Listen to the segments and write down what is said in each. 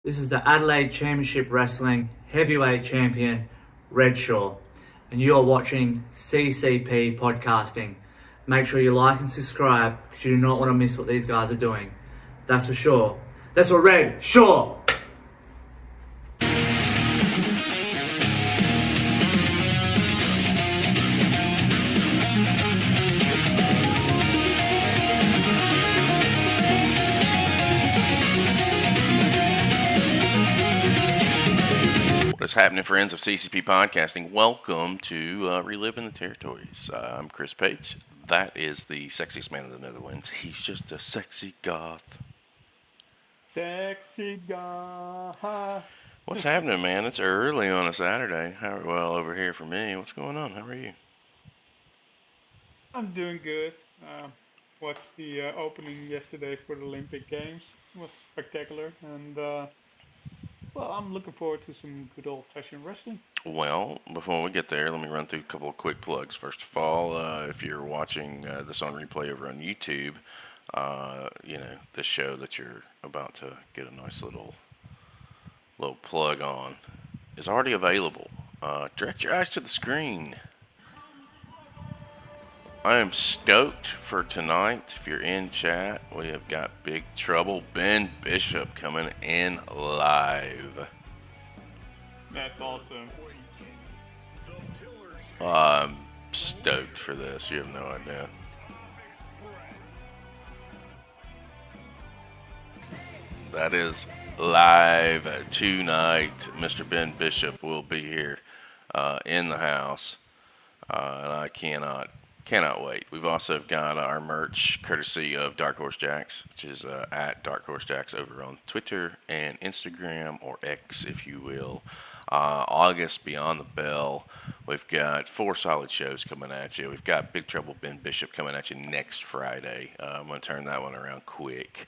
This is the Adelaide Championship Wrestling Heavyweight Champion, Red Shaw, and you are watching CCP Podcasting. Make sure you like and subscribe because you do not want to miss what these guys are doing. That's for sure. That's for Red Shaw! What's happening, friends of CCP Podcasting? Welcome to Reliving the Territories. I'm Chris Page. That is the sexiest man in the Netherlands. He's just a sexy goth. Sexy goth. What's happening, man? It's early on a Saturday. Well, over here for me. What's going on? How are you? I'm doing good. Watched the opening yesterday for the Olympic Games. It was spectacular, and well, I'm looking forward to some good old-fashioned wrestling. Well, before we get there, let me run through a couple of quick plugs. First of all, if you're watching this on replay over on YouTube, this show that you're about to get a nice little plug on is already available. Direct your eyes to the screen. I am stoked for tonight. If you're in chat, we have got Big Trouble Ben Bishop coming in live. That's awesome. I'm stoked for this. You have no idea. That is live tonight. Mr. Ben Bishop will be here in the house, and I cannot wait. We've also got our merch courtesy of Dark Horse Jacks, which is at Dark Horse Jacks over on Twitter and Instagram, or X if you will. August Beyond the Bell. We've got 4 solid shows coming at you. We've got Big Trouble Ben Bishop coming at you next Friday. I'm going to turn that one around quick.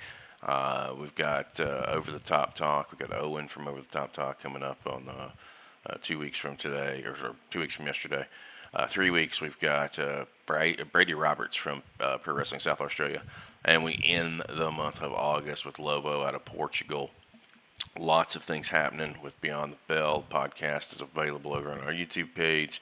We've got Over the Top Talk. We've got Owen from Over the Top Talk coming up on 2 weeks from today, or 2 weeks from yesterday. 3 weeks, we've got Brady Roberts from Pro Wrestling South Australia. And we end the month of August with Lobo out of Portugal. Lots of things happening with Beyond the Bell. Podcast is available over on our YouTube page.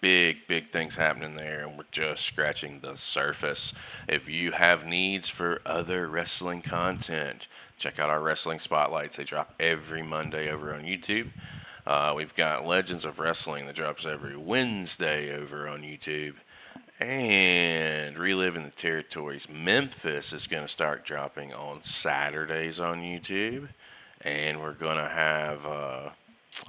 Big things happening there, and we're just scratching the surface. If you have needs for other wrestling content, check out our wrestling spotlights. They drop every Monday over on YouTube. We've got Legends of Wrestling that drops every Wednesday over on YouTube. And Reliving the Territories Memphis is going to start dropping on Saturdays on YouTube. And we're going to have, I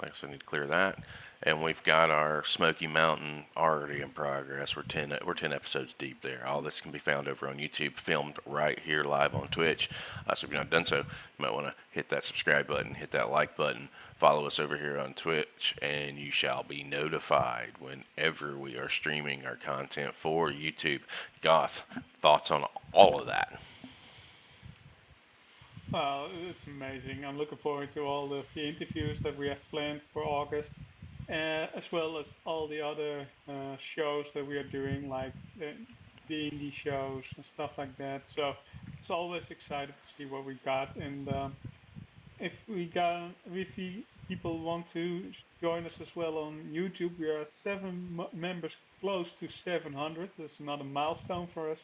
guess I need to clear that. And we've got our Smoky Mountain already in progress. We're 10 episodes deep there. All this can be found over on YouTube, filmed right here live on Twitch. So if you've not done so, you might want to hit that subscribe button, hit that like button, follow us over here on Twitch, and you shall be notified whenever we are streaming our content for YouTube. Goth, thoughts on all of that? Well, it's amazing. I'm looking forward to all the interviews that we have planned for August, as well as all the other shows that we are doing, like the indie shows and stuff like that. So it's always exciting to see what we got. And if people want to join us as well on YouTube, we are 7 members, close to 700. That's another milestone for us.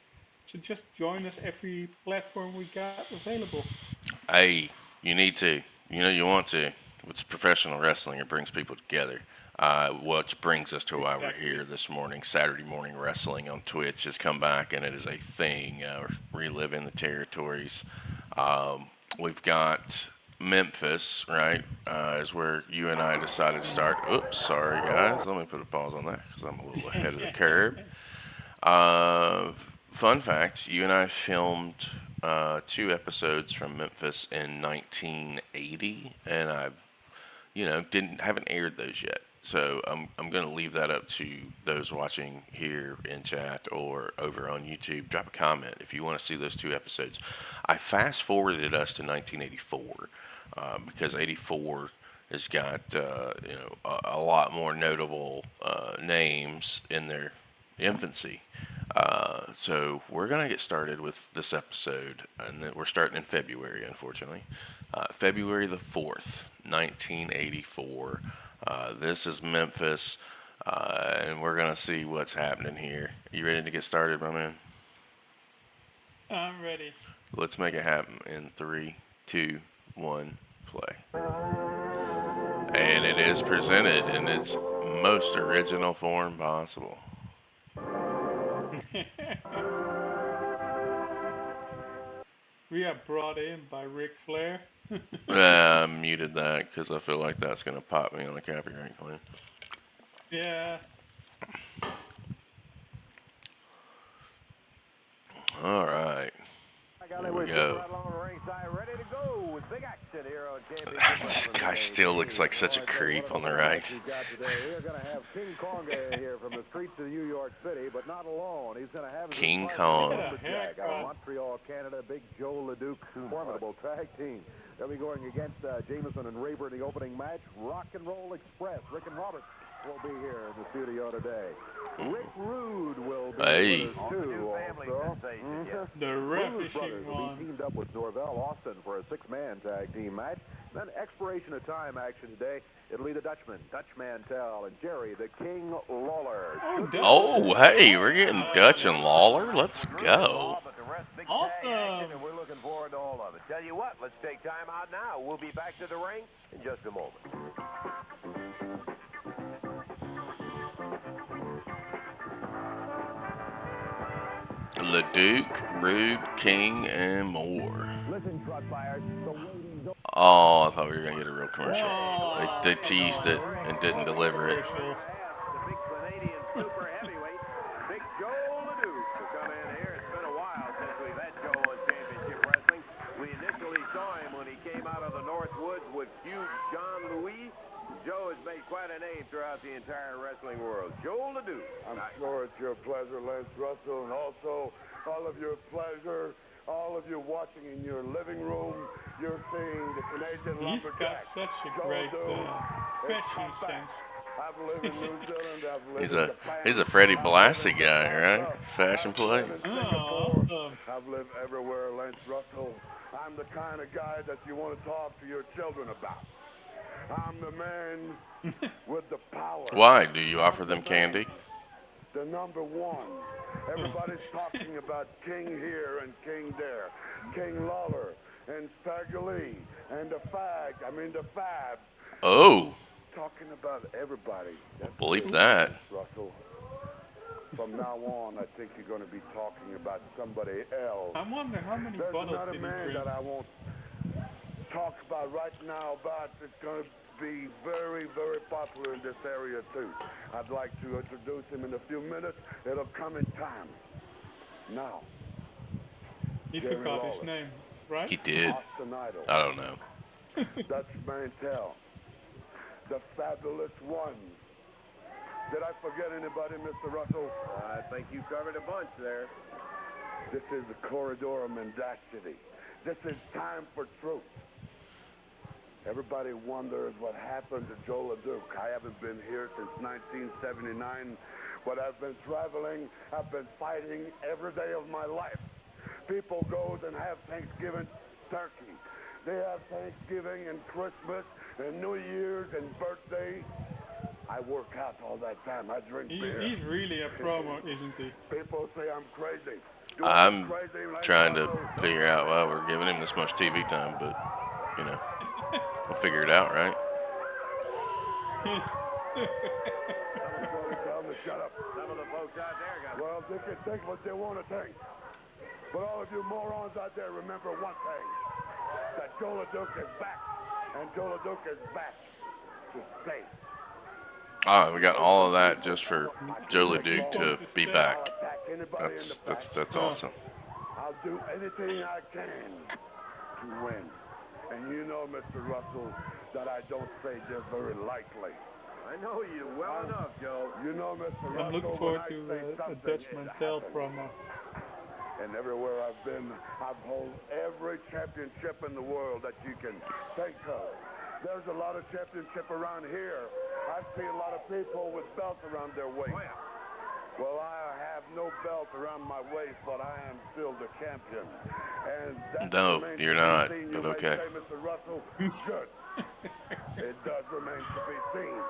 So just join us every platform we got available. Hey, you need to. You want to. It's professional wrestling. It brings people together. Which brings us to why we're here this morning. Saturday Morning Wrestling on Twitch has come back, and it is a thing. Reliving the Territories. We've got Memphis, right, is where you and I decided to start. Oops, sorry, guys. Let me put a pause on that because I'm a little ahead of the curve. Fun fact, you and I filmed 2 episodes from Memphis in 1980, and I, haven't aired those yet. So I'm going to leave that up to those watching here in chat or over on YouTube. Drop a comment if you want to see those 2 episodes. I fast forwarded us to 1984 because 84 has got a lot more notable names in their infancy. So we're going to get started with this episode, and then we're starting in February, unfortunately. February the 4th, 1984. This is Memphis, and we're going to see what's happening here. You ready to get started, my man? I'm ready. Let's make it happen in 3, 2, 1, play. And it is presented in its most original form possible. We are brought in by Ric Flair. I muted that because I feel like that's going to pop me on a copyright claim. Yeah. All right. Here we go. This guy still looks like such a creep on the right. We're going to have King Konga here from the streets of New York City, but not alone. He's going to have King Kong. out of Montreal, Canada, Big Joe LeDuc, formidable tag team. They'll be going against Jameson and Rayburn in the opening match. Rock and Roll Express. Rick and Robert will be here in the studio today. Rick Rude will be with us too. Also. The Bruise Brothers will one. be teamed up with Norvell Austin for a 6-man tag team match. Then expiration of time action today. It'll be the Dutchman, Dutch Mantell, and Jerry, the King Lawler. Oh, hey, we're getting Dutch and Lawler. Let's go. Awesome. And we're looking forward to all of it. Tell you what, let's take time out now. We'll be back to the ring in just a moment. LeDuc, Rude, King, and more. Listen, truck buyers, Oh, I thought we were going to get a real commercial. They teased it and didn't deliver it. The big Canadian super heavyweight, Big Joe LeDuc, will come in here. It's been a while since we've had Joe on Championship Wrestling. We initially saw him when he came out of the North Woods with huge John Louis. Joe has made quite a name throughout the entire wrestling world. Joe LeDuc. I'm sure it's your pleasure, Lance Russell, and also all of your pleasure, all of you watching in your living room. You're seeing the Canadian He's got lumberjack. such a Joe great LeDuc. fashion sense. I've lived in New Zealand. I've lived in Japan. He's a Freddie Blassie guy, right? Fashion play. Awesome. I've lived everywhere, Lance Russell. I'm the kind of guy that you want to talk to your children about. I'm the man with the power. Why? Do you offer them candy? The number one. Everybody's talking about King here and King there. King Lawler and Stagger Lee and the Fab. Oh, Talking about everybody. bleep that. Russell. From now on, I think you're going to be talking about somebody else. I wonder how many There's bottles another did he man drink? that I won't talk about right now, but it's going to be very, very popular in this area, too. I'd like to introduce him in a few minutes. It'll come in time. Now, He Jerry forgot Lawler. his name, right? He did. Austin Idol, I don't know. Dutch Mantell, the Fabulous Ones. Did I forget anybody, Mr. Russell? I think you covered a bunch there. This is the corridor of mendacity. This is time for truth. Everybody wonders what happened to Joe LeDuc. I haven't been here since 1979, but I've been traveling. I've been fighting every day of my life. People go and have Thanksgiving turkey. They have Thanksgiving and Christmas and New Year's and birthday. I work out all that time. I drink beer. He's really a promo, isn't he? People say I'm crazy. I'm trying to figure out why we're giving him this much TV time, but, you know, we'll figure it out, right? Tell them to shut up. Some of the folks out there got Well, they can think what they want to think. But all of you morons out there, remember one thing. That Joe LeDuc is back. And Joe LeDuc is back to stay. Ah, we got all of that just for Joe LeDuc to be back. Attack anybody in the back. That's awesome. I'll do anything I can to win. And you know, Mr. Russell, that I don't say this very lightly. I know you well enough, Joe. You know, Mr. Russell, I'm looking when forward I to say a something, Dutch it Mantell happens. promo. And everywhere I've been, I've held every championship in the world that you can think of. There's a lot of championship around here. I see a lot of people with belts around their waist. Well, I have no belt around my waist, but I am still the champion. And that No, remains you're to be not, seen. but You may okay. say, Mr. Russell, good. It does remain to be seen.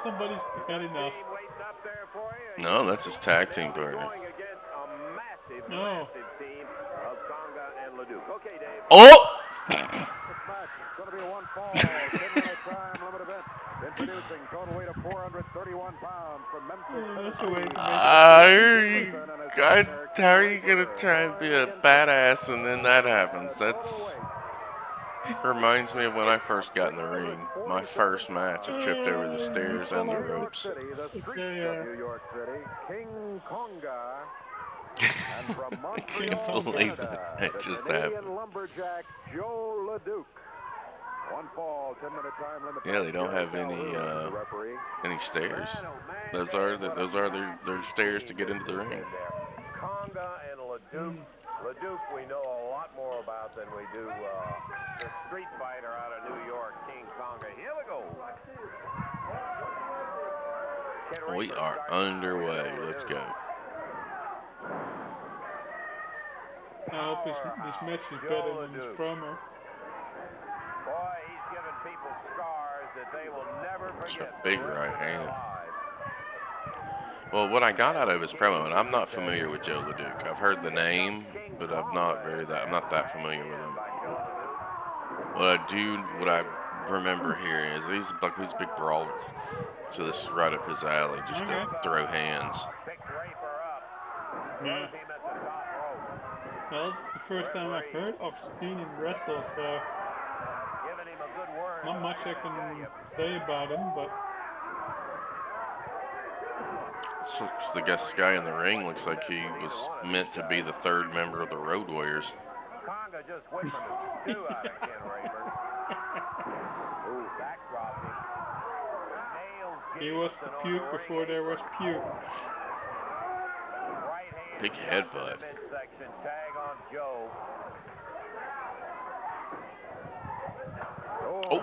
Somebody's had enough. No, that's his tag team partner. No. Team of Konga and LeDuc. Okay, Dave. Oh! This match is going to be a one-fall, 10-minute time limit event. Introducing total weight of 431 pounds from Memphis, That's a way to How are you gonna try and be a badass and then that happens? That's reminds me of when I first got in the ring. My first match, I tripped over the stairs and the ropes. the streets of New York City, King Konga. And from I can't Montreal, believe Canada, that the just Canadian happened. lumberjack Joe LeDuc. One fall, 10-minute time limit. Yeah, they don't have any stairs. Those are their stairs to get into the ring. Konga and LeDuc. LeDuc we know a lot more about than we do the street fighter out of New York, King Konga. Here we go. We are underway. Let's go. I hope this match is better than this promo. Boy, he's giving people scars that they will never It's a forget. big right hand. Well, what I got out of his promo, and I'm not familiar with Joe LeDuc. I've heard the name, but I'm not that familiar with him. What I remember hearing is he's a big brawler. So this is right up his alley, just to throw hands. Yeah. Well, it's the first time I've heard of seen him wrestle, so not much I can say about him, but This guy in the ring looks like he was meant to be the third member of the Road Warriors. Konga just whipping the stew out of Ken Raper. Ooh, backdropping. he was the puke before there was puke. Big headbutt. Midsection tag on Joe. Oh!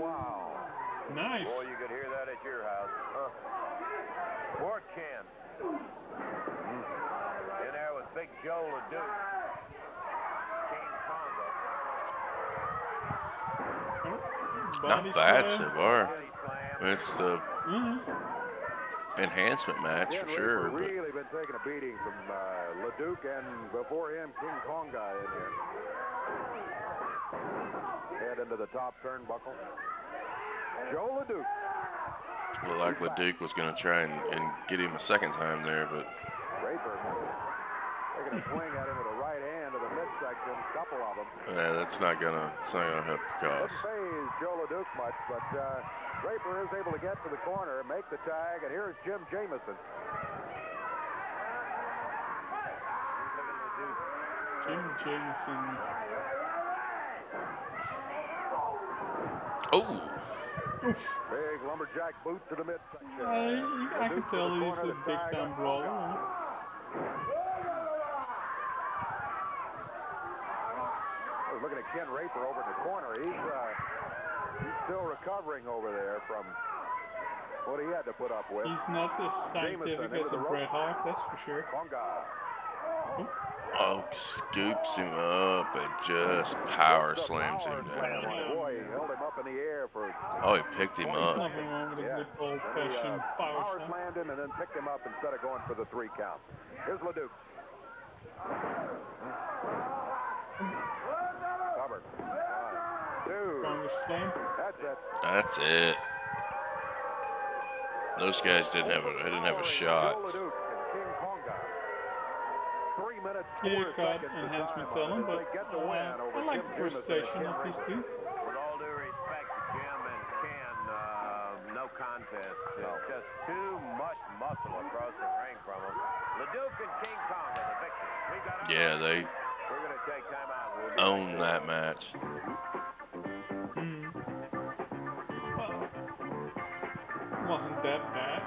Wow. Nice. Boy, you could hear that at your house. More Ken. In there with Big Joe LeDuc. King Konga. Not bad so far. It's the enhancement match for sure. But Really been taking a beating from LeDuc and before him King Konga in here. Head into the top turnbuckle. Joe LeDuc. looked like LeDuc was going to try and get him a second time there, but Raper taking a swing at him with a right hand to the midsection, couple of them. yeah, that's not gonna help the cause. Didn't phase Joe LeDuc much, but Raper is able to get to the corner, make the tag, and here's Jim Jamison. Jim Jamison. Oh! Big lumberjack boot to the midsection. I can tell he's a big-time brawler. Looking at Ken Raper over in the corner. He's still recovering over there from what he had to put up with. He's not as scientific as a Bret Hart, that's for sure. Konga. Oh, scoops him up and just power slams him down. Boy, he held him up in the air for. Oh, he picked him There's up. nothing wrong with a good old-fashioned power slam. slammed him and then picked him up instead of going for the 3 count. Here's LeDuc. Covered. 1, 2. Strongest slam. That's it. That's it. Those guys didn't have a shot. Joe LeDuc and King Konga. 3 minutes. Clear cut enhancement Dillon, but I like the presentation of these two. With all due respect to Jim and Ken, no contest. It's just too much muscle across the ring from them. LeDuc and King Konga, the victors. Yeah, they We're going to take time out. own that match. Wasn't that bad.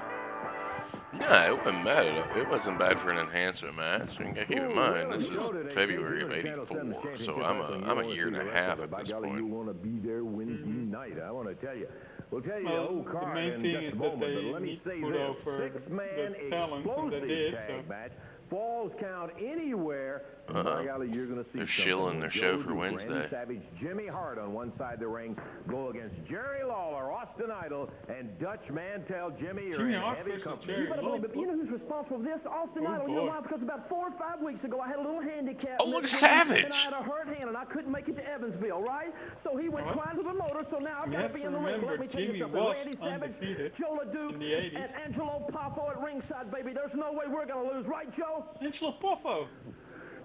No, it wasn't bad. It wasn't bad for an enhancement match. You gotta keep in mind this is February of '84, so I'm a year and a half at this point. You want to be there Wednesday night. I want to tell you, We'll tell you Well, the whole the card main in thing just is a that moment, they but let me need to say put this. over Six-man the talent, and they explosive did, tag so. match. Falls count anywhere. By golly, you're going to see They're something. shilling their show for Joe Wednesday. Randy Savage, Jimmy Hart on one side of the ring go against Jerry Lawler, Austin Idol, and Dutch Mantell. Jimmy, you're Jimmy in Hart heavy versus company. Jerry You better believe it. You know who's responsible for this? Austin Idol. You know why? Because about 4 or 5 weeks ago, I had a little handicap. Oh, look, midweek, And Savage. I had a hurt hand, and I couldn't make it to Evansville, right? So he went crying to the motor, so now I've You got have to be to in the ring. remember, Let me tell you Jimmy something. was Randy Savage, undefeated Joe LeDuc, in the 80s. and Angelo Poffo at ringside, baby. There's no way we're going to lose, right, Joe? Angelo Poffo.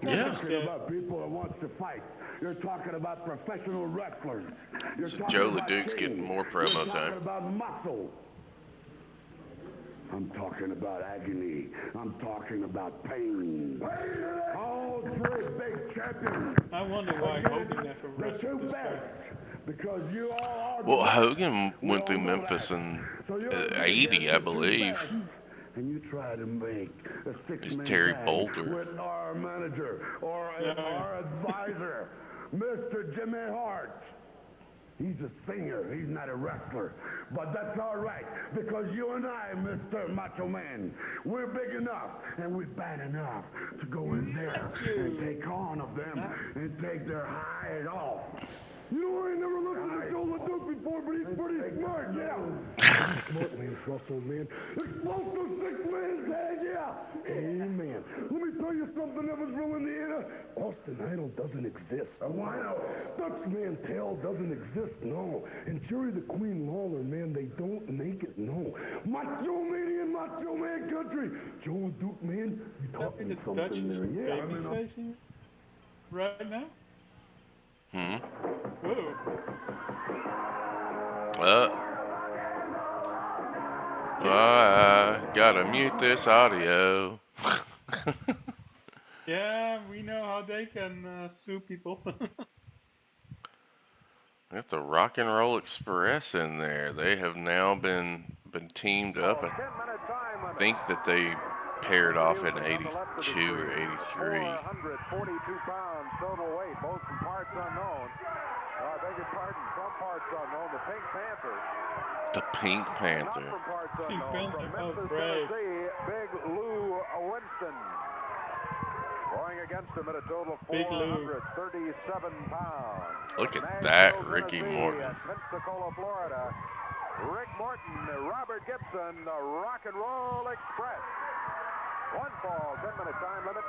Yeah. Talking about people that wants to fight. You're talking about professional wrestlers. You're So talking Joe about LeDuc's kings. getting more You're promo talking time. about muscle. I'm talking about agony. I'm talking about pain. All three big champions. I wonder why Hogan never The wrestled two this guy. best. Because you all are. Well, the best. Hogan We went all through know Memphis that. in So you're 80, I the two believe. best. And you try to make a six-man Terry tag Bolter. with our manager or our advisor, Mr. Jimmy Hart. He's a singer. He's not a wrestler. But that's all right, because you and I, Mr. Macho Man, we're big enough and we're bad enough to go in there and take on of them and take their hide off. You know, I ain't never listened to Joe LeDuc before, but he's pretty smart, yeah. Smart man, Russell, man. Explosive six-man tag, yeah. Amen. Let me tell you something that was real in the air. Austin Idol doesn't exist. Why not? Dutch Mantell doesn't exist, no. And Jerry the Queen Lawler, man, they don't make it, no. Macho Man in Macho Man country. Joe LeDuc, man, you taught me The Dutch something there. is Yeah, I mean, baby-facing right now? Hmm. Whoa. Gotta mute this audio. Yeah, we know how they can sue people. Got the Rock and Roll Express in there. They have now been teamed up. I think that they paired off in 82 or 83. 442 pounds total weight, both from parts unknown. I beg your pardon, from parts unknown, the Pink Panther. The Pink Not Panther. from parts Pink unknown, Panther, from oh, Memphis, brave. Tennessee, Big Lou Winston. Going against him at a total of Big Lou. 437 pounds. Look at Nashville, that, Ricky Tennessee, Morton. and Pensacola, Florida. Rick Morton, Robert Gibson, the Rock and Roll Express. One fall, 10-minute time limit.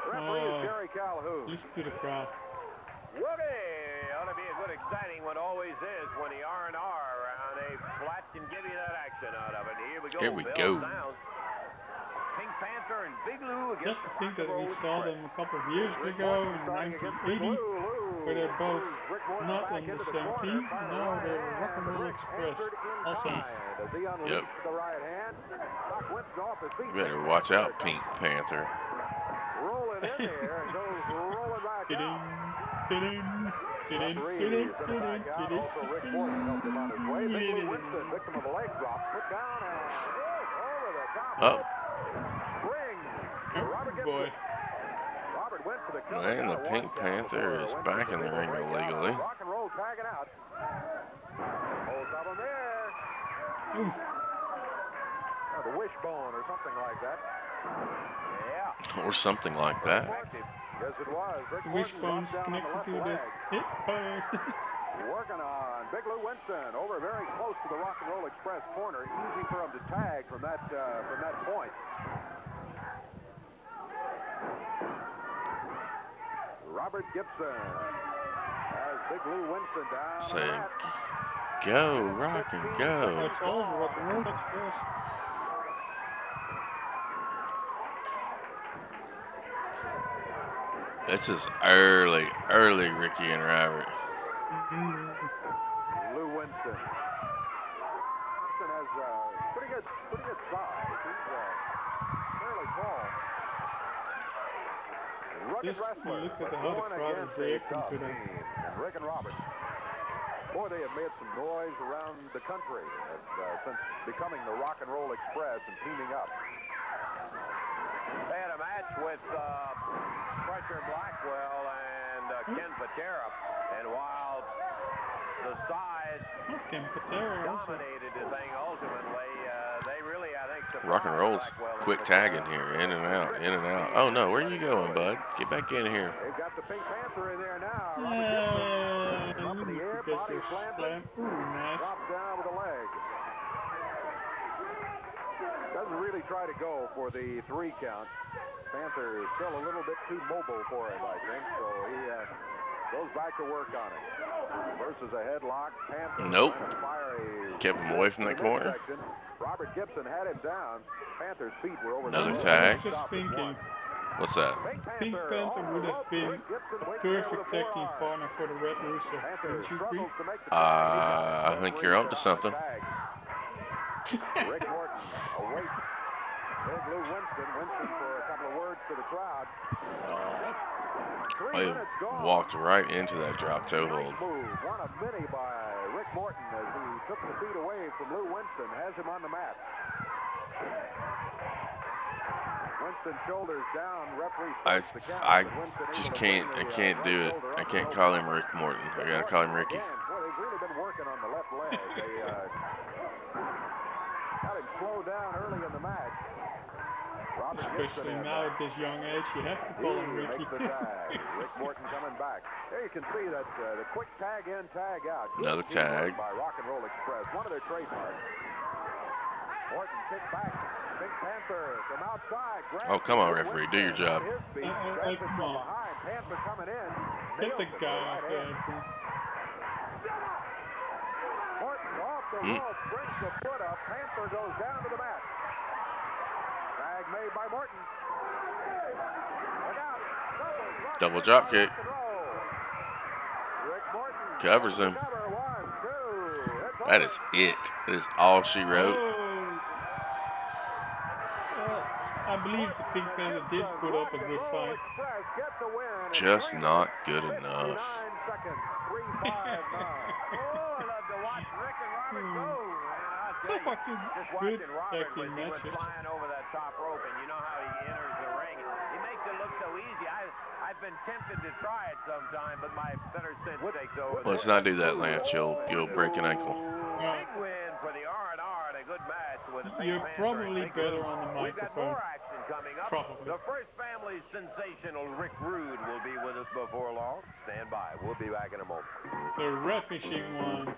Referee is Jerry Calhoun. Listen to the crowd. Woody, ought to be a good exciting one, always is when the R&R on a flat can give you that action out of it. Here we go. Here we Bell go. sounds. Pink Panther and Big Lou Just against to the think that Rock and we Roll saw Express. them a couple of years ago in 1980, where they're both not on the same team. Now they're Rock and Roll Express. Also, Yep. Better watch out, Pink Panther. Rolling in there and goes rolling back ding, out. ding, ding, Referee ding, sent it back out. ding, Also, Rick Morton helped him on his way. Big Lou Winston, victim of a leg drop, put down and over the top. Oh, Ring. Robert Gibson. boy. Robert went for the cover. man, the Got a Pink one count Panther before is Winston back in the was able to ring break out. illegally. Rock and roll tagging out. Holds up him there. The wishbone or something like that. Yeah. Or something like that. Yes, it was. Rick Morton Wishbone's dropped down on the connected left to the leg. hip bone. Working on Big Lou Winston over very close to the Rock and Roll Express corner. Easy for him to tag from that point. Robert Gibson has Big Lou Winston down. Say, on the mat. go, Rock and go. That's all Rock and Roll Express. This is early Ricky and Robert. Lou Winston. Winston has pretty good size. He's fairly tall. Rugged Just wrestler. look at but how the going crowd is against a reacting tough to them. team. And Rick and Robert. Boy, they have made some noise around the country since becoming the Rock and Roll Express and teaming up. They had a match with Crusher Blackwell and Ken Patera. And while the size dominated the thing ultimately. They really, I think, Rock and roll's quick tagging here, in and out, in and out. Oh no, where are you going, bud? Get back in here. They've got the Pink Panther in there now. Up in the air, body slam. Drops down with a leg. Doesn't really try to go for the 3 count. Panther is still a little bit too mobile for him, I think. So he goes back to work on it. Versus a headlock. Panther nope. Kept him away from that corner. Robert Gibson had him down. Panther's feet were over. Another tag. Just thinking. What's that? Pink Panther would have been a perfect tag team partner for the Red Rooster. I think you're onto something. Rick Morton awaits. There's Lou Winston. Winston for a couple of words to the crowd. He walked right into that drop toe hold. Move. One of many by Rick Morton as he took the feet away from Lou Winston. Has him on the mat. Winston shoulders down. Referee. I just can't. I can't do it. I can't call him Rick Morton. I gotta call him Ricky. Boy, they've really been working on the left leg. They got him slowed down early in the match. Especially now at this young age, you have to call him Ricky. Rick Morton coming back. There you can see that the quick tag in, tag out. Another tag. By Rock and Roll Express, one of their trademarks. Morton kick back. Pink Panther from outside. Oh, come on, referee. Do your job. Come on. Panther coming in. Hit the guy off there. Morton off the rope, brings the foot up. Panther goes down to the mat. Tag made by Morton. Look out. Double drop kick. Rick Morton covers him. That is it. That is all she wrote. I believe the Pink Panther did put up a good fight. Just not good enough. 9 seconds. 3-5-9. Oh, I love to watch Rick and Robert go. Just watching Robert when he was flying over that top rope, and you know how he enters the ring. He makes it look so easy. I've been tempted to try it sometime, but my better sense takes over. Let's not do that, Lance. You'll break an ankle. Big win for the R&R and a good match with the You're probably better on the microphone. We've got more action coming up. Probably. The First Family's sensational Rick Rude will be with us before long. Stand by. We'll be back in a moment. The Red Machine won.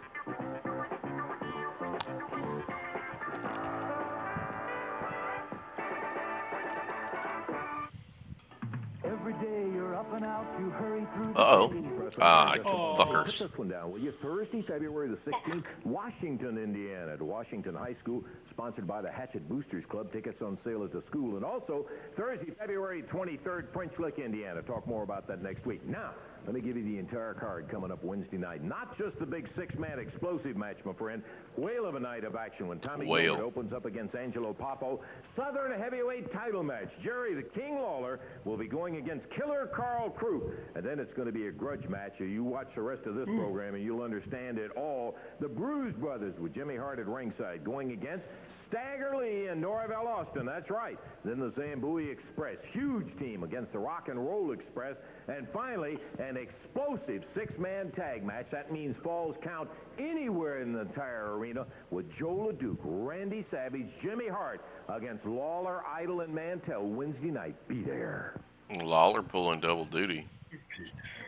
Every day you're up and out, you hurry through. Fuckers. Put this one down, will you? Thursday, February the 16th, Washington, Indiana, at Washington High School, sponsored by the Hatchet Boosters Club. Tickets on sale at the school. And also, Thursday, February 23rd, French Lick, Indiana. Talk more about that next week. Now, let me give you the entire card coming up Wednesday night. Not just the big 6-man explosive match, my friend. Whale of a night of action when Tommy Gilbert opens up against Angelo Popo. Southern heavyweight title match. Jerry the King Lawler will be going against Killer Carl Krupp. And then it's going to be a grudge match. You watch the rest of this program and you'll understand it all. The Bruise Brothers with Jimmy Hart at ringside going against Stagger Lee and Norvell Austin. That's right. Then the Zambuie Express. Huge team against the Rock and Roll Express. And finally, an explosive 6-man tag match. That means falls count anywhere in the entire arena with Joe LeDuc, Randy Savage, Jimmy Hart against Lawler, Idol, and Mantell Wednesday night. Be there. Lawler pulling double duty.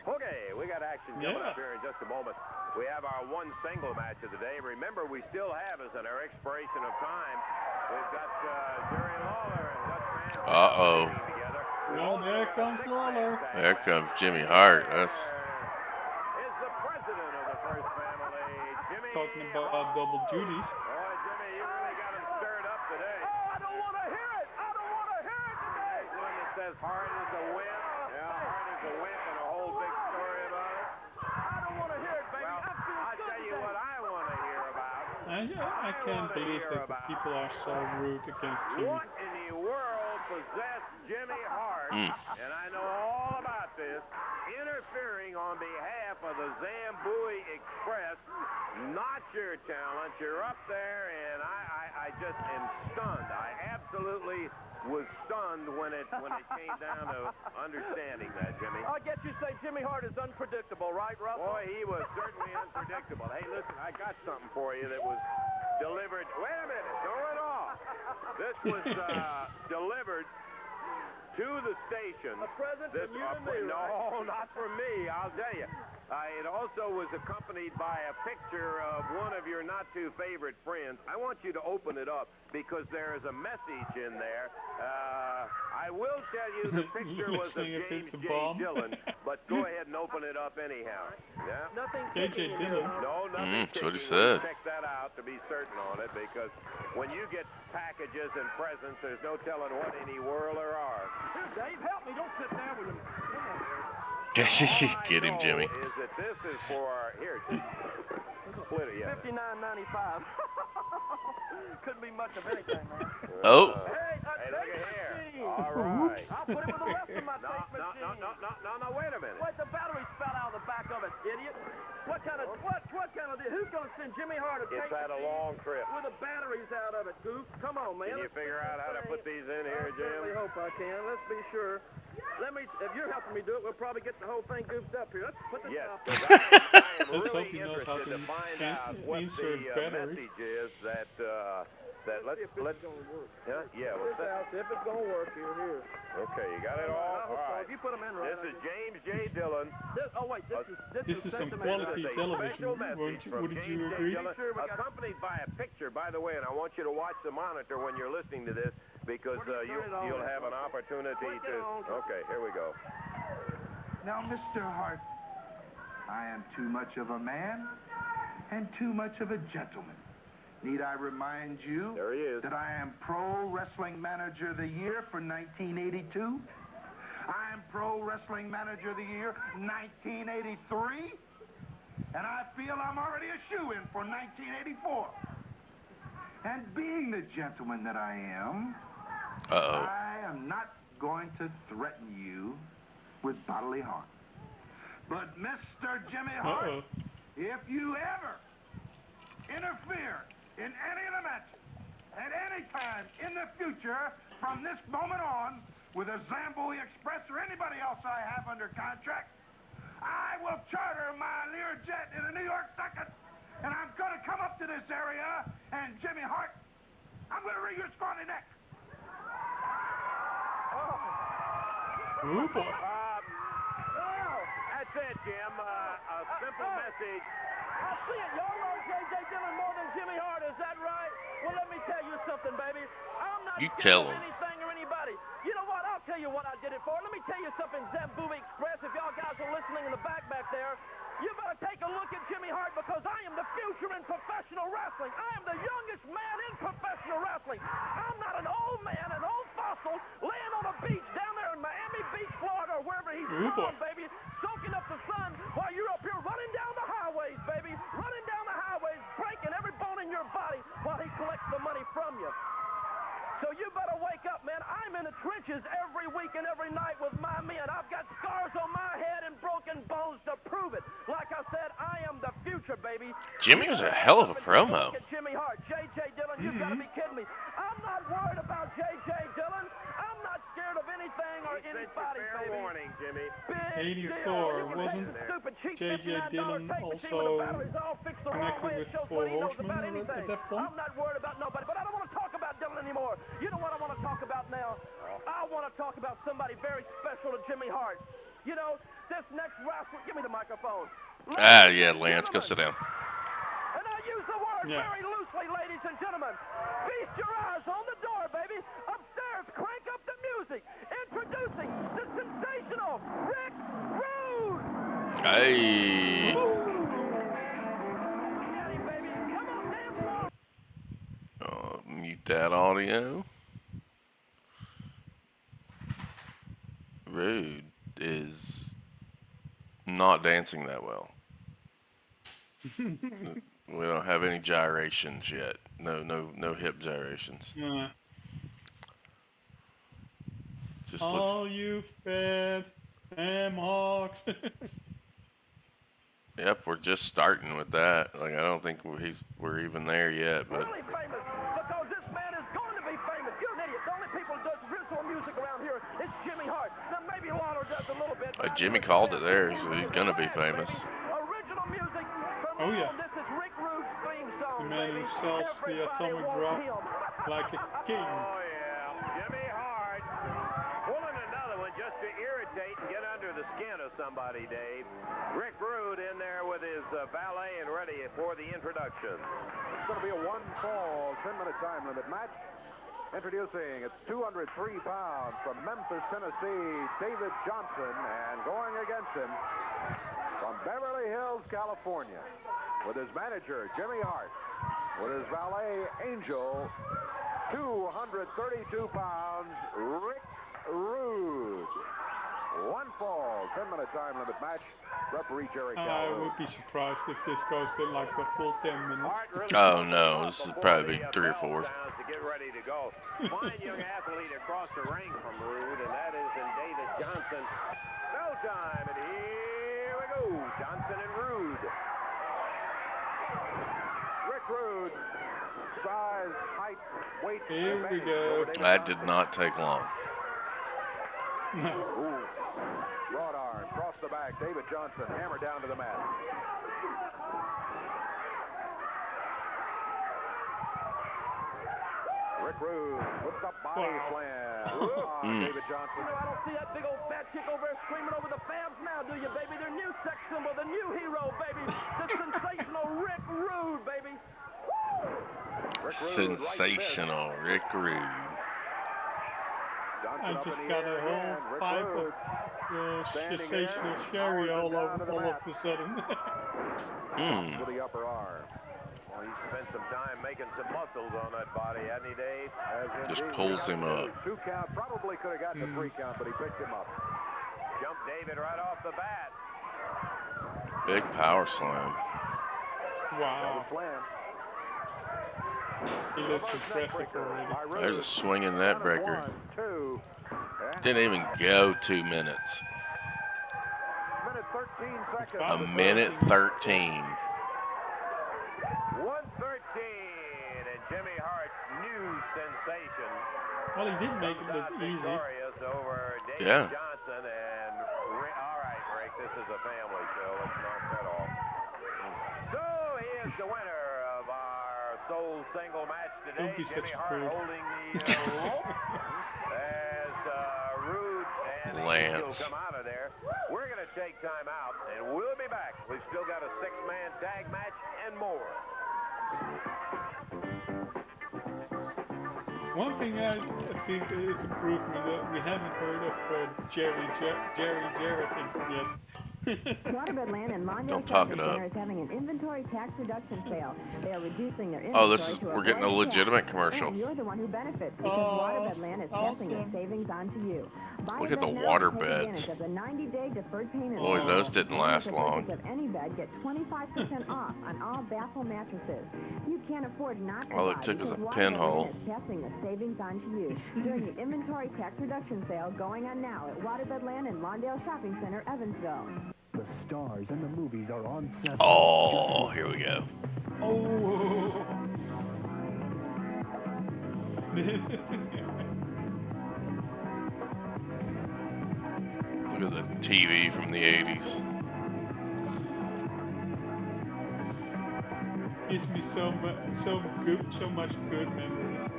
Okay, we got action coming up here in just a moment. We have our one single match of the day. Remember, we still have, as in our expiration of time, we've got Jerry Lawler and Dutch Mantell together. Well, there comes Lawler. There comes Jimmy Hart. That's is the president of the First Family, Jimmy talking about double duties. Boy, Jimmy, you really got him stirred up today. Oh, I don't want to hear it. I don't want to hear it today. One that says Hart is a wimp. Yeah, Hart is a wimp and a whole big story about it. I don't want to hear it, baby. Well, I'll tell you what I want to hear about. I can't believe that the people are so rude against Jimmy. What in the world possessed Jimmy Hart? And I know all about this. interfering on behalf of the Zambuie Express. Not your talent. You're up there, and I just am stunned. I absolutely was stunned when it came down to understanding that, Jimmy. I guess you say Jimmy Hart is unpredictable, right, Russell? Boy, he was certainly unpredictable. Hey, listen, I got something for you that was delivered. Wait a minute, don't run off. This was delivered to the station. A present from you to me, No, right? not from me, I'll tell you. It also was accompanied by a picture of one of your not-too-favorite friends. I want you to open it up because there is a message in there. I will tell you the picture was of James J. Dillon, but go ahead and open it up anyhow. Yeah? Nothing. JJ Dillon. No, nothing. That's what he ticking. said. Check that out to be certain on it, because when you get packages and presents, there's no telling what any whirler are. Here, Dave, help me. Don't sit there with him. Get him, Jimmy. Is that this is for here? Split it, yeah. $59.95. Couldn't be much of anything, man. Oh. Hey, Hey, look at here. machine. All right. I'll put it with the rest of my tape No, machine. no, wait a minute. Wait, the batteries fell out of the back of it, idiot. What kind of who's gonna send Jimmy Hart a tape It's had a machine long trip. with the batteries out of it, goof? Come on, man. Can you figure out how to put these in here, I certainly Jim? hope I can. Let's be sure. If you're helping me do it, we'll probably get the whole thing goofed up here. Let's put this Yes. out. I am Let's really hope he knows how interested to to find out what insert the batteries. message is that let's gonna work. yeah. This out, see if it's gonna work here. Okay, you got it all. I hope All so. right. If you put them in right. This is James J. Dillon. This This is some Sesame quality Street. television. Special message from Wouldn't James you J. agree? Dillon, Sure, we got- accompanied by a picture, by the way, and I want you to watch the monitor when you're listening to this, because you'll have an opportunity Work it to. on. Okay, here we go. Now, Mr. Hart, I am too much of a man and too much of a gentleman. Need I remind you There he is. that I am Pro Wrestling Manager of the Year for 1982? I am Pro Wrestling Manager of the Year 1983? And I feel I'm already a shoo-in for 1984. And being the gentleman that I am, Uh-oh. I am not going to threaten you with bodily harm. But Mr. Jimmy Hart, Uh-oh. if you ever interfere in any of the matches at any time in the future from this moment on with a Zambuie Express or anybody else I have under contract, I will charter my Learjet in a New York second, and I'm going to come up to this area, and Jimmy Hart, I'm going to wring your scrawny neck. Ooh, boy. That's it, Jim. A simple message. I see it. Y'all know J.J. Dillon more than Jimmy Hart. Is that right? Well, let me tell you something, baby. I'm not You scared tell of him. anything or anybody. You know what? I'll tell you what I did it for. Let me tell you something, Zambuie Express. If y'all guys are listening in the back there, you better take a look at Jimmy Hart, because I am the future in professional wrestling. I am the youngest man in professional wrestling. I'm not an old man, an old fossil, laying on a beach down there in Miami Beach, Florida, or wherever he's from, baby, soaking up the sun while you're up here running down the highways, baby, running down the highways, breaking every bone in your body while he collects the money from you. So you better wake up, man. I'm in the trenches every week and every night with my men. I've got scars on my head and broken bones to prove it. Like I said, I am the future, baby. Jimmy was a hell of a promo. Look at Jimmy Hart, J.J. Dillon, you've got to be kidding me. I'm not worried about J.J. Dillon. I'm not scared of anything or anybody, Fair baby. warning, Jimmy. Big 84, deal. You can wasn't take the stupid cheap J.J. $59 Dillon tape machine also with the batteries all fixed the wrong way. It connected with shows Four what he knows Horsemen about at anything. that point? I'm not worried about nobody, but I don't want to talk about Dillon anymore. You know what I want to talk about now? I want to talk about somebody very special to Jimmy Hart. You know, this next wrestler, give me the microphone. Yeah, Lance, go sit down. And I use the word very loosely, ladies and gentlemen. Feast your eyes on the door, baby. Upstairs, crank up the music. Introducing the sensational Rick Rude. Hey. Mute that audio. Rude is not dancing that well. We don't have any gyrations yet. No hip gyrations. Yeah. Just All you fat Hawks. Yep, we're just starting with that. Like, I don't think we're even there yet, but Really famous because this man is going to be famous. You're an idiot. The only people who does ritual music around here is Jimmy Hart. Now maybe Lawler does a little bit. Jimmy called it there, so he's gonna be famous. Original music from Oh, yeah. This is Rick Rude's theme song. The man who baby. sells the Everybody atomic wants drop him. like a king. Oh, yeah. Jimmy Hart pulling another one just to irritate and get under the skin of somebody, Dave. Rick Rude in there with his valet and ready for the introduction. It's going to be a one-fall, 10-minute time limit match. Introducing, it's 203 pounds from Memphis, Tennessee, David Johnson, and going against him from Beverly Hills, California, with his manager, Jimmy Hart, with his valet, Angel, 232 pounds, Rick Rude. One fall, 10-minute time limit match. Referee Jerry I Calhoun. would be surprised if this goes to like a full 10 minutes. Oh no, this is probably 3 or 4. To get ready to go. Fine young athlete across the ring from Rude, and that is in David Johnson. No time, and here we go. Johnson and Rude. Rick Rude, size, height, weight. Here we go. That did not take long. Ooh. Broad arm, cross the back. David Johnson, hammer down to the mat. Rick Rude puts up body slam. David Johnson. You know, I don't see that big old fat chick over there screaming over the fabs now, do you, baby? Their new sex symbol, the new hero, baby. The sensational Rick Rude, baby. Sensational Rick Rude. I just got a whole pipe of sensational sherry all of a sudden. To the upper arm. Well, he spent some time making some muscles on that body, hadn't he, Dave? Just pulls him up. 2 count, probably could have gotten a 3 count, but he picked him up. Jumped David right off the bat. Big power slam. Wow. Slam. He looks impressive already. There's a swinging net breaker. 1, 2. Didn't even go 2 minutes. Minute 13 seconds. A minute 13. 1:13, and Jimmy Hart, new sensation. Well, he did make it look easy. Victorious over David Yeah. Johnson and all right, Rick, this is a family show. Let's knock that off. So he is the winner of our sole single match today. Don't be Jimmy such a Hart fool. holding the rope as Rude and Lance. Angel come out of there. We're going to take time out, and we'll be back. We've still got a 6-man tag match and more. One thing I think is improvement that we haven't heard of Jarrett yet. Waterbed Land and Mondale Don't talk Shopping it up. Center is having an inventory tax reduction sale. They are reducing their Oh, inventory we're getting a legitimate commercial. And you're the one who benefits because Oh, Waterbed Land is passing awesome. its savings on to you. Buy Look a at the bed now water and take beds. advantage of the 90-day deferred payment Boy, plan. those didn't And last with the long. purchase of any bed, get 25% off on all baffle mattresses. You can't afford not to All it buy took was a because Waterbed pinhole. Land is passing the savings on to you during the inventory tax reduction sale going on now at Waterbed Land and Mondale Shopping Center, Evansville. The stars and the movies are on set. Oh, here we go. Oh. Look at the TV from the 80s. Gives me so much good memories.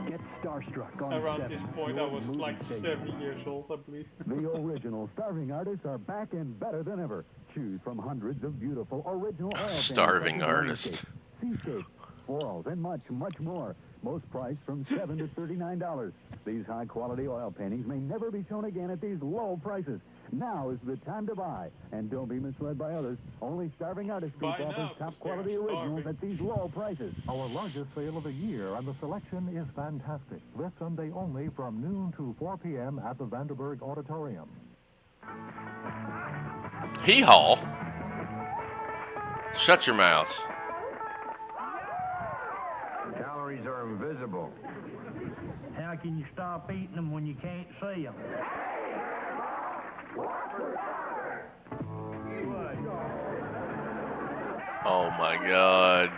Get starstruck on Around set. this point, I Your was movie like station. 7 years old, I believe. The original Starving Artists are back and better than ever. Choose from hundreds of beautiful original oil Starving paintings, Artist. seascapes, florals, and much, much more. Most priced from $7 to $39. These high-quality oil paintings may never be shown again at these low prices. Now is the time to buy. And don't be misled by others. Only Starving Artist Group Buy now, offers top-quality they're originals starving. at these low prices. Our largest sale of the year, and the selection is fantastic. This Sunday only from noon to 4 p.m. at the Vanderburg Auditorium. Hee-haw. Shut your mouths. Calories are invisible. how can you stop eating them when you can't see them? Oh my God.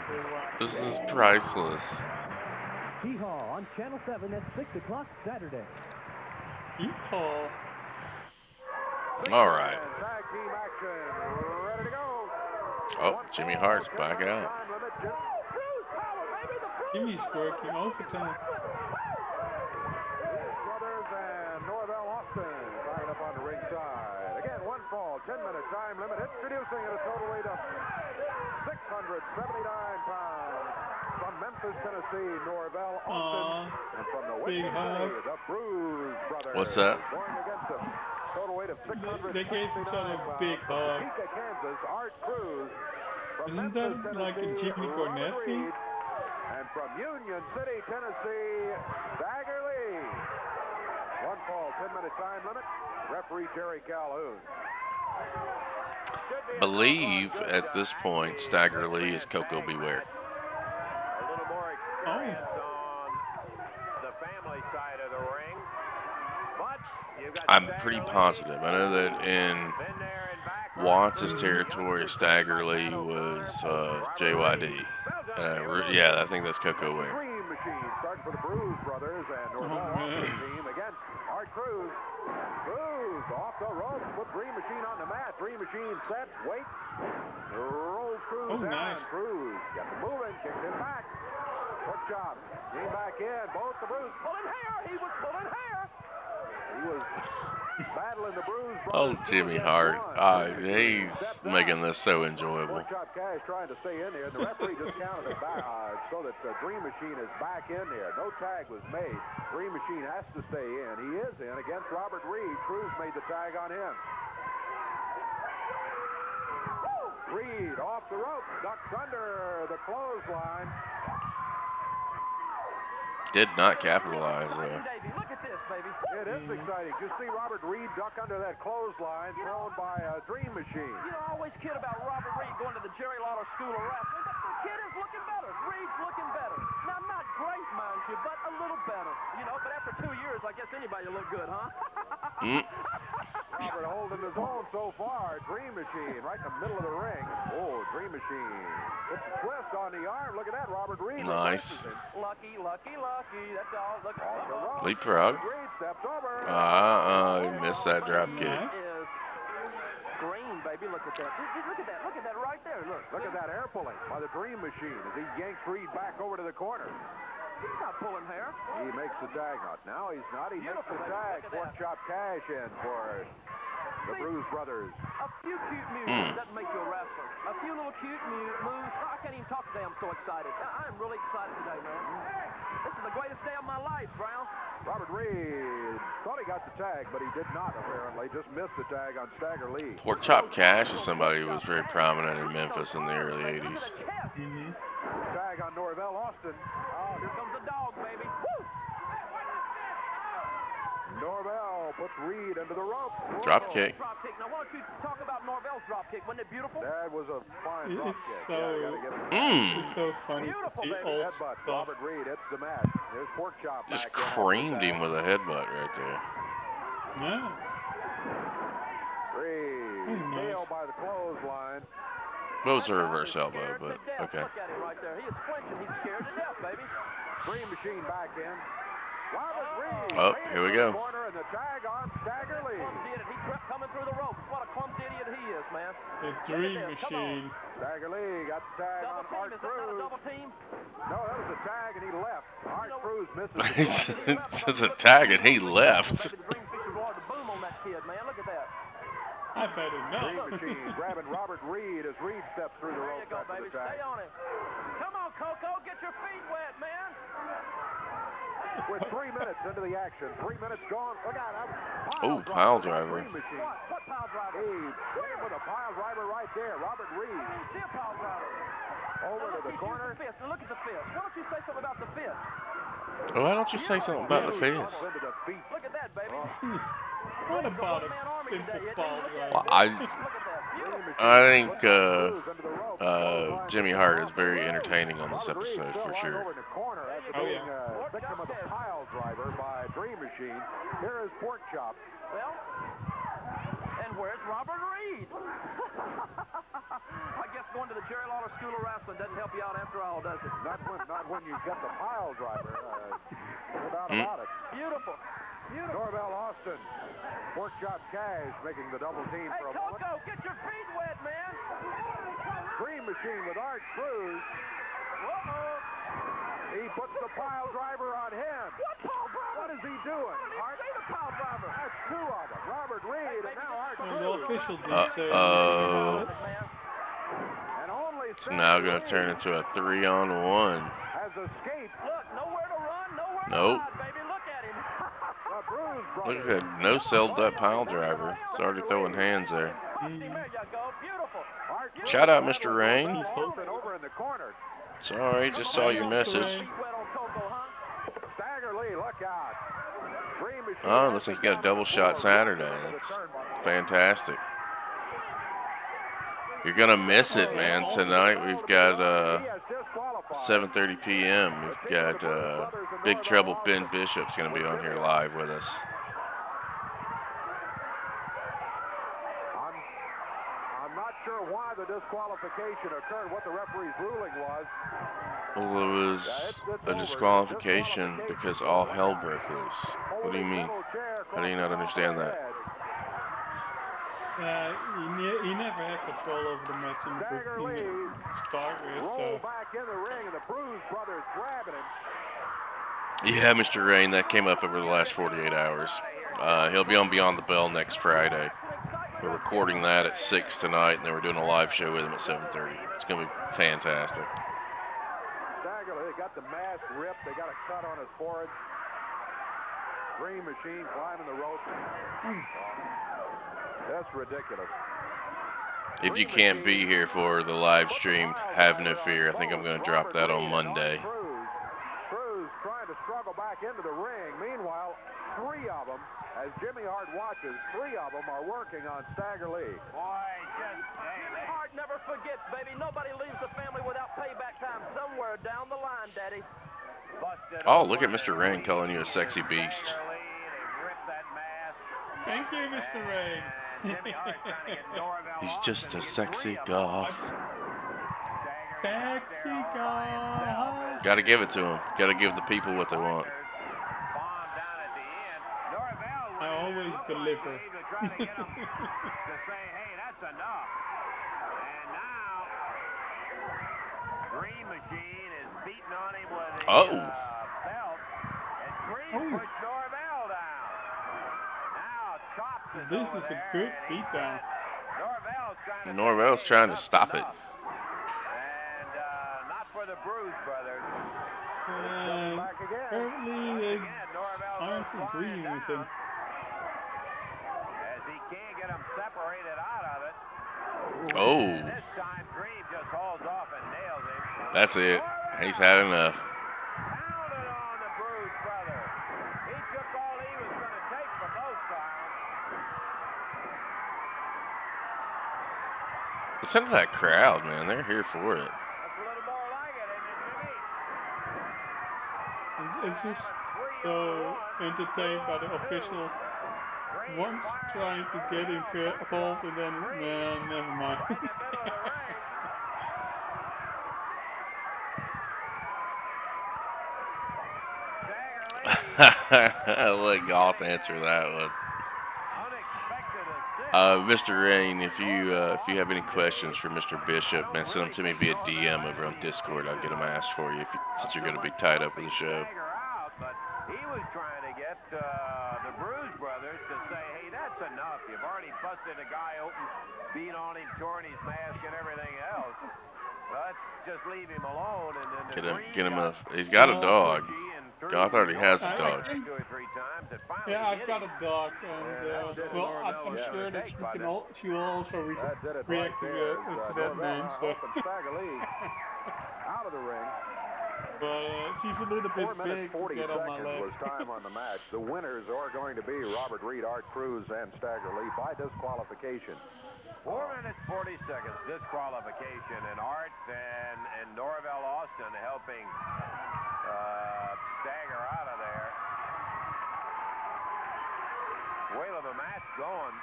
This is priceless. Hee-haw on Channel 7 at 6 o'clock Saturday. Hee-haw. All right. Tag team action. Ready to go. Oh, Jimmy Hart's back out. Jimmy's working overtime. Brothers and Norvell Austin tying up on the ringside. Again, one fall, 10-minute time limit. Introducing at a total weight of 679 pounds. From Memphis, Tennessee, Norvell Austin. And from the Winston City, the Bruise Brothers. What's that? Going against them. Total weight of 669 They gave each other a big hug. Topeka, Kansas, Art Cruz. From Isn't Memphis, that like a Tennessee, Jimmy Robert Cornette thing? Reed. And from Union City, Tennessee, Stagger Lee. One fall, 10-minute time limit. Referee Jerry Calhoun. Believe at this point, Stagger Lee is Coco Beware. A little more experience on the family side of the ring. But you've got I'm pretty positive. I know that in Watts' territory, Stagger Lee was JYD. Yeah, I think that's Coco Ware. Dream Machine starting for the Bruise Brothers and Norvell Austin team against Art Cruz. Cruz off the ropes, put Dream Machine on the mat. Dream Machine set, wait, rolls Cruz down. Nice. Cruz gets it moving, kicks it back. Hook chop, came back in, both the Bruise. Pulling hair, he was pulling hair. He was battling the Bruise Oh, Brothers. Jimmy Hart. He's making this so enjoyable. Hook chop Cash trying to stay in there, and the referee just counted it back so that the Dream Machine is back in there. No tag was made. Dream Machine has to stay in. He is in against Robert Reed. Cruz made the tag on him. Reed off the rope, ducks under the clothesline. Did not capitalize, though. Look at this, baby. It is exciting. You see Robert Reed duck under that clothesline thrown by a Dream Machine. You know, I always kid about Robert Reed going to the Jerry Lawler School of Wrestling, but the kid is looking better. Reed's looking better. Now, not great, mind you, but a little better. You know, but after 2 years, I guess anybody will look good, huh? Robert holding his own so far. Dream Machine right in the middle of the ring. Oh, Dream Machine. It's a twist on the arm. Look at that, Robert Reed. Nice. Lucky, lucky, lucky. That's all. Look. Leapfrog. Reed steps over. He missed that drop kick. Is green, baby. Look at that. Look at that. Look at that right there. Look at that air pulling by the Dream Machine as he yanks Reed back over to the corner. He's not pulling hair. He makes the tag. Now he's not. He makes the tag. Pork chop Cash in for the Bruise Brothers. A few cute moves doesn't make you a wrestler. A few little cute moves. I can't even talk today. I'm so excited. I'm really excited today, man. This is the greatest day of my life, Brown. Robert Reed thought he got the tag, but he did not, apparently. Just missed the tag on Stagger Lee. Pork Chop Cash is somebody who was very prominent in Memphis in the early 80s. Tag on Norvell Austin. Oh, here comes the dog, baby. Woo! Norvell puts Reed into the rope. Drop kick. Drop kick. Now, why don't you talk about Norvell's drop kick? Wasn't it beautiful? That was a fine drop kick. So, it's so funny. Beautiful, to see baby. old Headbutt. stuff. Robert Reed hits the mat. There's Pork Chop. Just back in. creamed him with a headbutt right there. Yeah. Reed. nice. Nailed by the clothesline. Well, it was a reverse elbow, but okay. Look at him right there. He is flinching. He's scared to death, baby. Dream Machine back in. Robert Reed. Oh, here we go. Corner and the tag on Stagger Lee. Clumsy idiot. He tripped coming through the ropes. What a clumsy idiot he is, man. The Dream Machine. Stagger Lee got the tag on Double Art team. Is that not a Cruz. double team? No, that was a tag and he left. Art Cruz misses. It's a tag and he left. The Dream Fisher Lord, the boom on that kid, man. Look at that. I better Dream know. Machine grabbing Robert Reed as Reed steps through the There ropes you go, after baby. the tag. Stay on it. Come on, Coco. Get your feet wet, man. With 3 minutes into the action, 3 minutes gone. Look out! Oh, pile driver. What pile driver? He hit him with a pile driver right there. Robert Reed I didn't see a pile driver. over Now, to the he's corner. using the fist. Now, look at the fist. Why don't you say something about the fist? Why don't you say something about the fist? Into the feet. Look at that, baby. What about a simple ball driver? Well, I think Jimmy Hart is very entertaining on this episode for sure. Over in the corner after Oh, being yeah. victim of the pile driver by Dream Machine. Here is Pork Chop. Well, and where's Robert Reed? I guess going to the Jerry Lawler School of Wrestling doesn't help you out after all, does it? Not when you get the pile driver. No doubt about it. Beautiful. Norvell Austin. Pork Chop Cash making the double team for a moment. Coco, get your feet wet, man. Dream Machine with Art Cruz. Uh-oh. He puts the pile driver on him. What pile driver? What is he doing? Art, see the pile driver. That's two of them. Robert Reed and now Art Cruz. The official did say. And only It's now going to turn into a 3-on-1. has escaped. Look, nowhere to run, nowhere Nope. to hide, baby. Look at him. The Bruise Brothers. Look at that no-selled that pile driver. It's already throwing hands there. There you go. Beautiful. Shout out, Mr. Rain. Over in the corner. Sorry, just saw your message. Stagger Lee, look out. Dream Machine. Oh, looks like you got a double shot Saturday. That's fantastic. You're going to miss it, man. Tonight we've got 7:30 p.m. We've got Big Trouble Ben Bishop's going to be on here live with us. I'm not sure why the disqualification occurred, what the referee's ruling was. Well, it was a disqualification because all hell broke loose. What do you mean? How do you not understand that? He never had control over the match in the beginning to start with. Roll back in the ring, and the Bruise Brothers grabbing him. Yeah, Mr. Rain, that came up over the last 48 hours. He'll be on Beyond the Bell next Friday. We're recording that at 6 tonight, and then we're doing a live show with him at 7:30. It's going to be fantastic. Stagger, they got the mask ripped. They got a cut on his forehead. Dream Machine climbing the ropes. That's ridiculous. If you can't be here for the live stream, have no fear. I think I'm going to drop that on Monday. Cruz trying to struggle back into the ring. Meanwhile, three of them, as Jimmy Hart watches, three of them are working on Stagger Lee. Hart never forgets, baby. Nobody leaves the family without payback time somewhere down the line, Daddy. Oh, look at Mr. Rain calling you a sexy beast. Thank you, Mr. Rain. He's just a sexy goth. Sexy goth. Got to give it to him. Got to give the people what they want. I always deliver. Dream Machine is beating on him with the Oh. belt, and Dream puts Norvell down. Now Chops is This over is a there, good and he beatdown. Norvell's trying to stop it. And not for the Bruise Brothers. Apparently they aren't agreeing with him. As he can't get him separated out of it. Oh. And this time Dream just hauls off and nails him. That's it. He's had enough. Pounded on the Bruise Brothers. He took all he was going to take from those clowns. Listen to that crowd, man. They're here for it. That's a little more like it, isn't it, Jimmy? It's just so entertained by the official. Once trying to get involved and then, man, never mind. I'll let Goth answer that one. Mr. Rain, if you have any questions for Mr. Bishop, man, send them to me via DM over on Discord. I'll get them asked for you, since you're going to be tied up with the show. But he was trying to get the Bruise Brothers to say, hey, that's enough. You've already busted a guy open, beat on him, torn his mask and everything else. Let's just leave him alone. And then Get him a. He's got a dog. Goth already has a dog. Yeah, I've got a dog, and well, I'm sure that she will also react to that name. So. Out of the ring. But she's a little bit 4 minutes, big 40 to get on my seconds leg. was time on the match. The winners are going to be Robert Reed, Art Cruz, and Stagger Lee by disqualification. 4 minutes, 40 seconds disqualification, and Art and Norvell Austin helping Stagger out of there. Whale of a match going.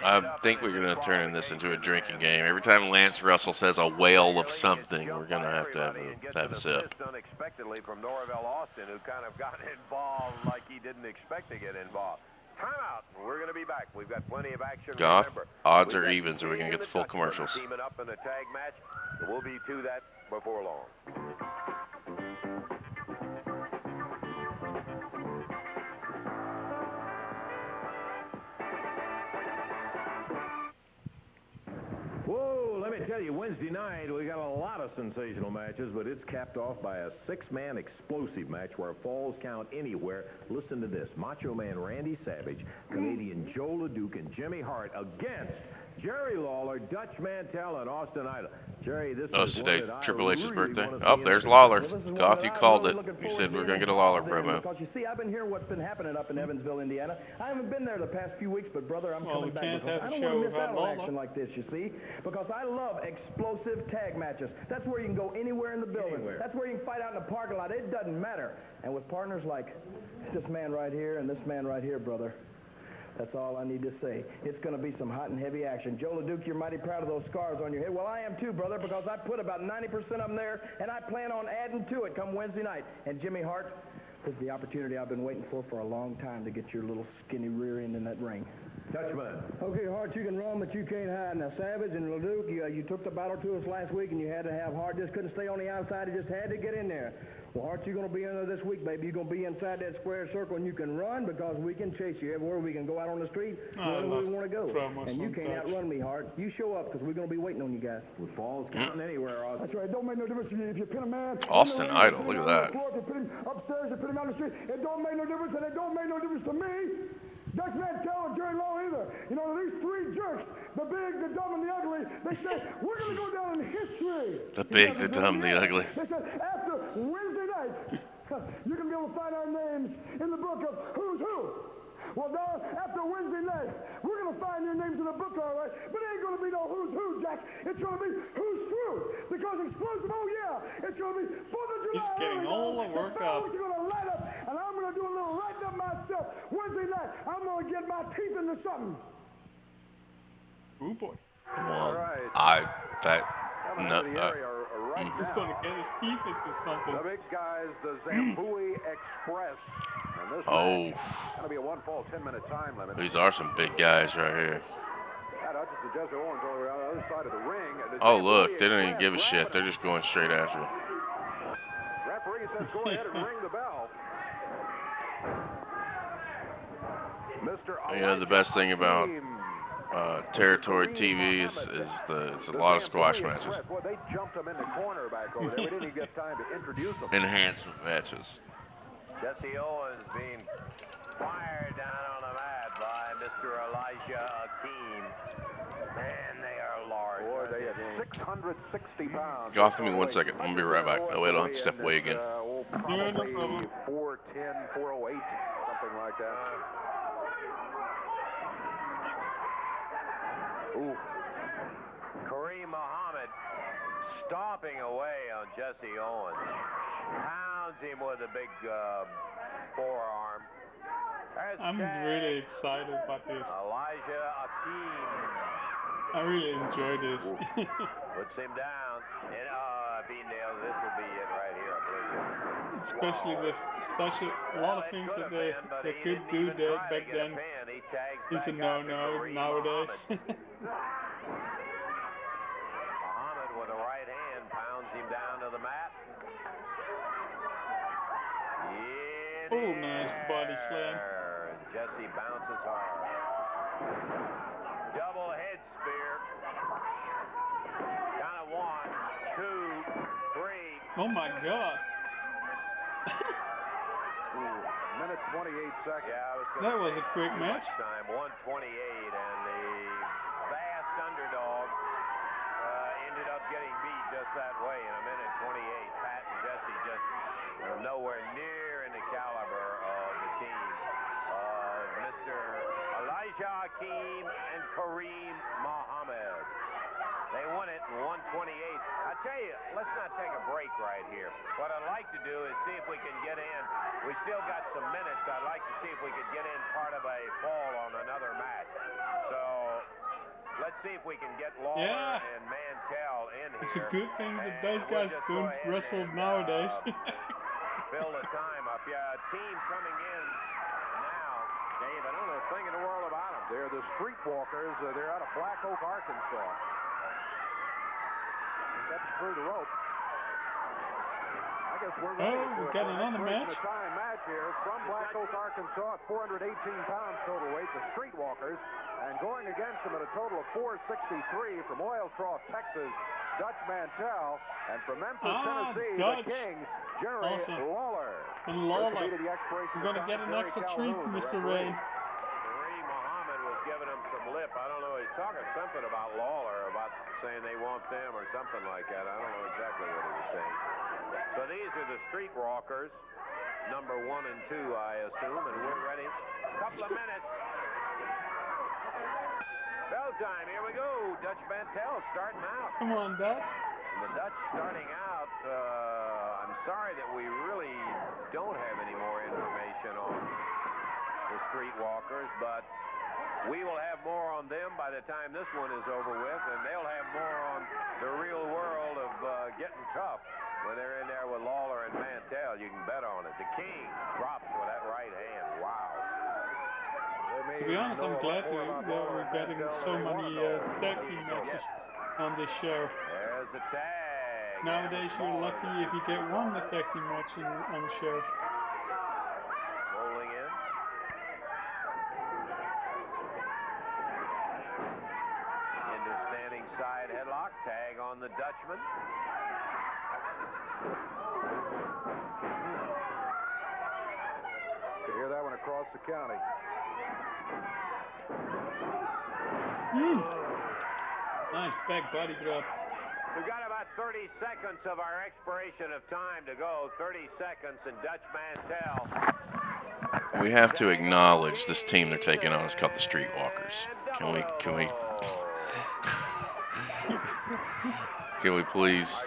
I think we're going to turn this into a drinking game. Every time Lance Russell says a whale of something, we're going to have a sip. Unexpectedly from Norvell Austin, who kind of got involved like he didn't expect to get involved. Timeout. We're going to be back. We've got plenty of action. Goth, Remember, odds or evens, or we're going to get the full commercials. Teaming up in a tag match. We'll be to that before long. Whoa, let me tell you, Wednesday night we got a lot of sensational matches, but it's capped off by a six-man explosive match where falls count anywhere. Listen to this. Macho Man Randy Savage, Canadian Joe LeDuc, and Jimmy Hart against Jerry Lawler, Dutch Mantell, and Austin Idol. Jerry, this is today Triple H's really birthday. Oh, there's Lawler. Goth, you called it. You said we're going to get a Lawler promo. Because you see, I've been hearing what's been happening up in Evansville, Indiana. I haven't been there the past few weeks, but brother, I'm coming back. Because I don't want to miss out on action like this, you see. Because I love explosive tag matches. That's where you can go anywhere in the building. That's where you can fight out in the parking lot. It doesn't matter. And with partners like this man right here and this man right here, brother. That's all I need to say. It's going to be some hot and heavy action. Joe LeDuc, you're mighty proud of those scars on your head. Well, I am too, brother, because I put about 90% of them there, and I plan on adding to it come Wednesday night. And Jimmy Hart, this is the opportunity I've been waiting for a long time to get your little skinny rear end in that ring. Dutchman. Okay, Hart, you can run, but you can't hide. Now, Savage and LeDuc, you took the battle to us last week, and you had to have Hart. Just couldn't stay on the outside. He just had to get in there. Well, Hart, you're going to be in there this week, baby. You're going to be inside that square circle, and you can run because we can chase you everywhere. We can go out on the street wherever we want to go. And you can't outrun me, Hart. You show up because we're going to be waiting on you guys. With balls counting anywhere, Austin. That's right. It don't make no difference if you pin a man. Austin Idol, look at that. If you put him upstairs, you put him on the street. It don't make no difference, and it don't make no difference to me. Dutch Mantell and Jerry Lawler either. You know, these three jerks, the big, the dumb, and the ugly, they said, we're going to go down in history. The big, the dumb, the ugly. They said, after Wednesday night, you're going to be able to find our names in the book of who's who. Well, Don, after Wednesday night, we're going to find your names in the book, all right? But it ain't going to be no who's who, Jack. It's going to be who's true. Because explosive, oh, yeah, it's going to be 4th of July. He's getting all the work up. You're going to light up, and I'm going to do a little lighting up myself. Wednesday night, I'm going to get my teeth into something. Oh, boy. Well, He's going to get his teeth into something. The big guys, the Zambuie Express. And this oh. going to be a one fall 10-minute time limit. These are some big guys right here. That's just the Jesse Owens over on the other side of the ring. Oh, look, they don't even give a shit. They're just going straight after him. Referee says go ahead and ring the bell. You know, the best thing about territory TV is it's a lot of squash matches. Boy, they jumped him in the corner back over there. We didn't even get time to introduce them. Enhancement matches. Jesse Owens being fired down on the mat by Mr. Elijah Akeem. And they are large. Boy, they had 660 pounds. Goth, give me 1 second. I'm going to be right back. Oh, wait, I'll have to step away again. Probably 410, 408, something like that. Ooh. Kareem Muhammad stomping away on Jesse Owens. Pounds him with a big forearm. I'm really excited about this. Elijah Akeem. I really enjoy this. Puts him down. And B-nail, this will be it right here, I believe. Especially with such a lot of things that they could do there back then. It's a no-no nowadays. Muhammad with a right hand pounds him down to the mat. Oh, nice body slam. Jesse bounces hard. Double head spear. Count of 1, 2, 3. Oh my God. Minute 28 seconds. Yeah, that was a quick match. Time 1:28, and the vast underdog ended up getting beat just that way in a minute 28. Pat and Jesse just nowhere near in the caliber of the team of Mr. Elijah Akeem and Kareem Muhammad. They won it in 128. I tell you, let's not take a break right here. What I'd like to do is see if we can get in. We still got some minutes. I'd like to see if we could get in part of a fall on another match. So let's see if we can get Lawler and Mantell in here. It's a good thing that those guys don't wrestle nowadays. Fill the time up. Yeah, a team coming in now. Dave, I don't know a thing in the world about them. They're the Streetwalkers. They're out of Black Oak, Arkansas. That's through the rope. I guess we're ready we got another match. Time match here from Black Oak, Arkansas at 418 pounds total weight, the Streetwalkers. And going against them at a total of 463 from Oilcroft, Texas, Dutch Mantell. And from Memphis, Tennessee, the Kings, Jerry Lawler. And Lawler. We're going to get an extra treat, Mr. Ray. Was giving him some lip. I don't know. He's talking something about Lawler, about saying they want them or something like that. I don't know exactly what he was saying. So these are the Streetwalkers, number 1 and 2, I assume, and we're ready. A couple of minutes. Bell time. Here we go. Dutch Mantell starting out. Come on, Dutch. And the Dutch starting out. I'm sorry that we really don't have any more information on the Streetwalkers, but we will have more on them by the time this one is over with, and they'll have more on the real world of getting tough when they're in there with Lawler and Mantell. You can bet on it. The King drops with that right hand. Wow. To be honest, I'm glad that we're getting so many tag team matches on this show. There's the tag. Nowadays, you're lucky if you get one tag team match on the show. Rolling in. Into standing side headlock. Tag on the Dutchman. Could hear that one across the county. Nice back body drop. We've got about 30 seconds of our expiration of time to go. 30 seconds, and Dutch Mantell. We have to acknowledge this team they're taking on is called the Streetwalkers. Can we please?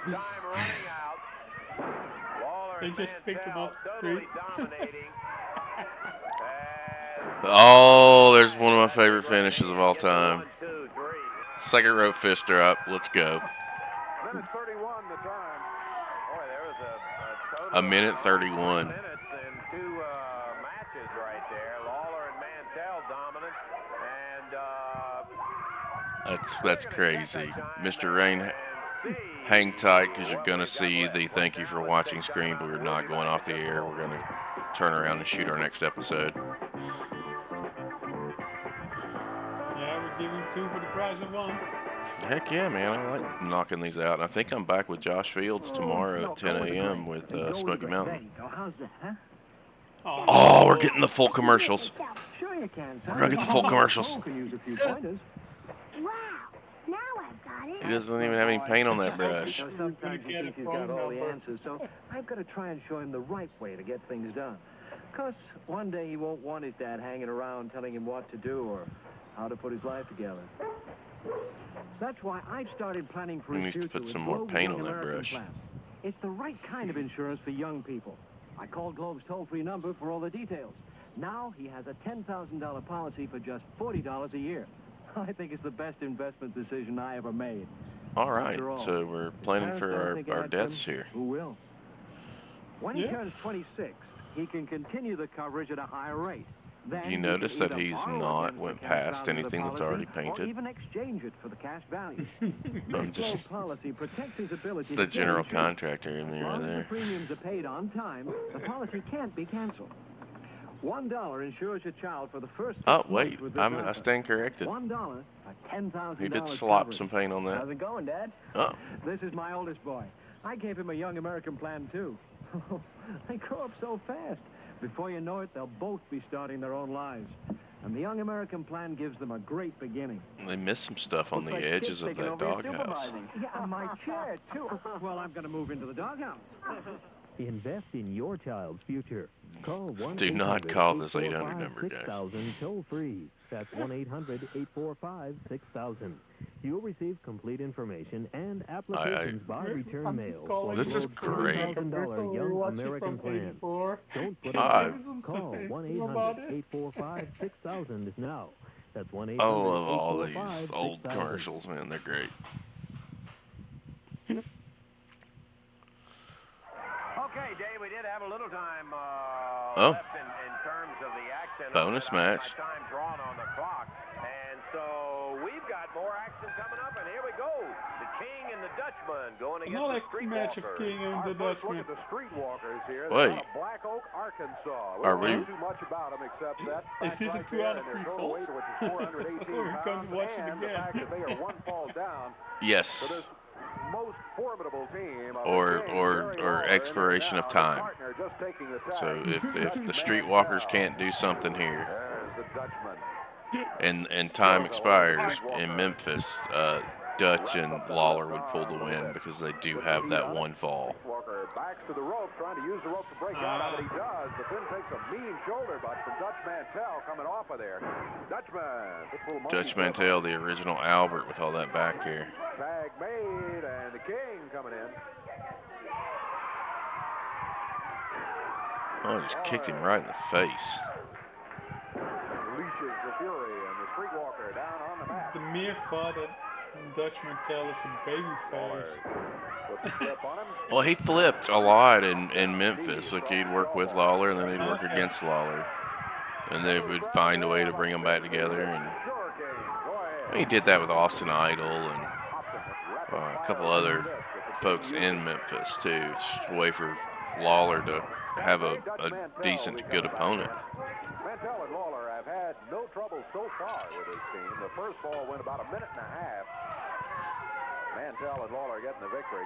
They just picked them up the street. Oh, there's one of my favorite finishes of all time. Second rope fister up. Let's go. Minute 31 the time. Boy, there was a total a minute 31. Minutes and 2 matches right there. Lawler and Mantell dominant, and that's crazy. Mr. Rain, hang tight because you're gonna see the thank you for watching screen, but we're not going off the air. We're gonna turn around and shoot our next episode. Giving 2 for the price of 1. Heck yeah, man. I like knocking these out. And I think I'm back with Josh Fields tomorrow at 10 a.m. with Smoky Mountain. Oh, we're getting the full commercials. We're going to get the full commercials. He doesn't even have any paint on that brush. Sometimes he thinks he's got all the answers, so I've got to try and show him the right way to get things done. Because one day he won't want his dad hanging around telling him what to do or how to put his life together. That's why I've started planning for his future. He needs to put some more paint on that brush. It's the right kind of insurance for young people. I called Globe's toll-free number for all the details. Now he has a $10,000 policy for just $40 a year. I think it's the best investment decision I ever made. All right, so we're planning for our deaths here. Who will? When he turns 26, he can continue the coverage at a higher rate. Do you notice that he's not went past anything that's already painted? Or even exchange it for the cash value. It's the general contractor in there. As long as the premiums are paid on time, the policy can't be canceled. $1 insures your child for the first. Oh wait, I stand corrected. $1 for $10,000. He did slop some paint on that. How's it going, Dad? Oh. This is my oldest boy. I gave him a Young American plan too. They grow up so fast. Before you know it, they'll both be starting their own lives. And the Young American plan gives them a great beginning. They missed some stuff on the edges of that doghouse. Yeah, my chair, too. Well, I'm going to move into the doghouse. Invest in your child's future. Call 1-800-845-6000 Do not call this 800 number, guys. Toll free. That's 1-800-845-6000. You'll receive complete information and applications by return mail. This is great. $1,000 Young American Plan. Don't put it Ah. Call 1-800-845-6000 now. That's 1-800-845-6000. I love all these old commercials, man. They're great. Okay, Dave, we did have a little time Oh. left in terms of the action. Bonus match. Time drawn on the clock. And so we've got more action coming up, and here we go. The King and the Dutchman going against Another the match of Streetwalkers. King and the Look Dutchman. at the Streetwalkers here. Wait. They're out of Black Oak, Arkansas. Are We we- don't know too much about them except that Is fact this a right 2 there, out of and their 3 total falls? weight, which is 418 We're going pounds, to watch it and the again. fact that they are one fall down. Yes. So this most formidable team of Or the King, Jerry Lawler, expiration and of now time. the partner just taking the tag. So if the Dutch Streetwalkers Mantell. can't do something here, There's the Dutchman. and time expires in Memphis, Dutch and Lawler would pull the win because they do have that one fall. Walker backs to the rope, trying to use the rope to break out of it. He does, but then takes a mean shoulder butt from Dutch Mantell coming off of there. Dutchman. Dutch Mantell, the original Albert with all that back here. Tag made, and the King coming in. Oh, just kicked him right in the face. Unleashes the fury, and the Streetwalker down on the mat. The mere thought that Dutch Mantell is a baby face. Puts a flip on him. Well, he flipped a lot in Memphis. Like he'd work with Lawler, and then he'd work against Lawler, and they would find a way to bring them back together. And he did that with Austin Idol and a couple other folks in Memphis too. Just a way for Lawler to have a decent to good opponent. Mantell and Lawler have had no trouble so far with this team. The first ball went about a minute and a half. Mantell and Lawler getting the victory.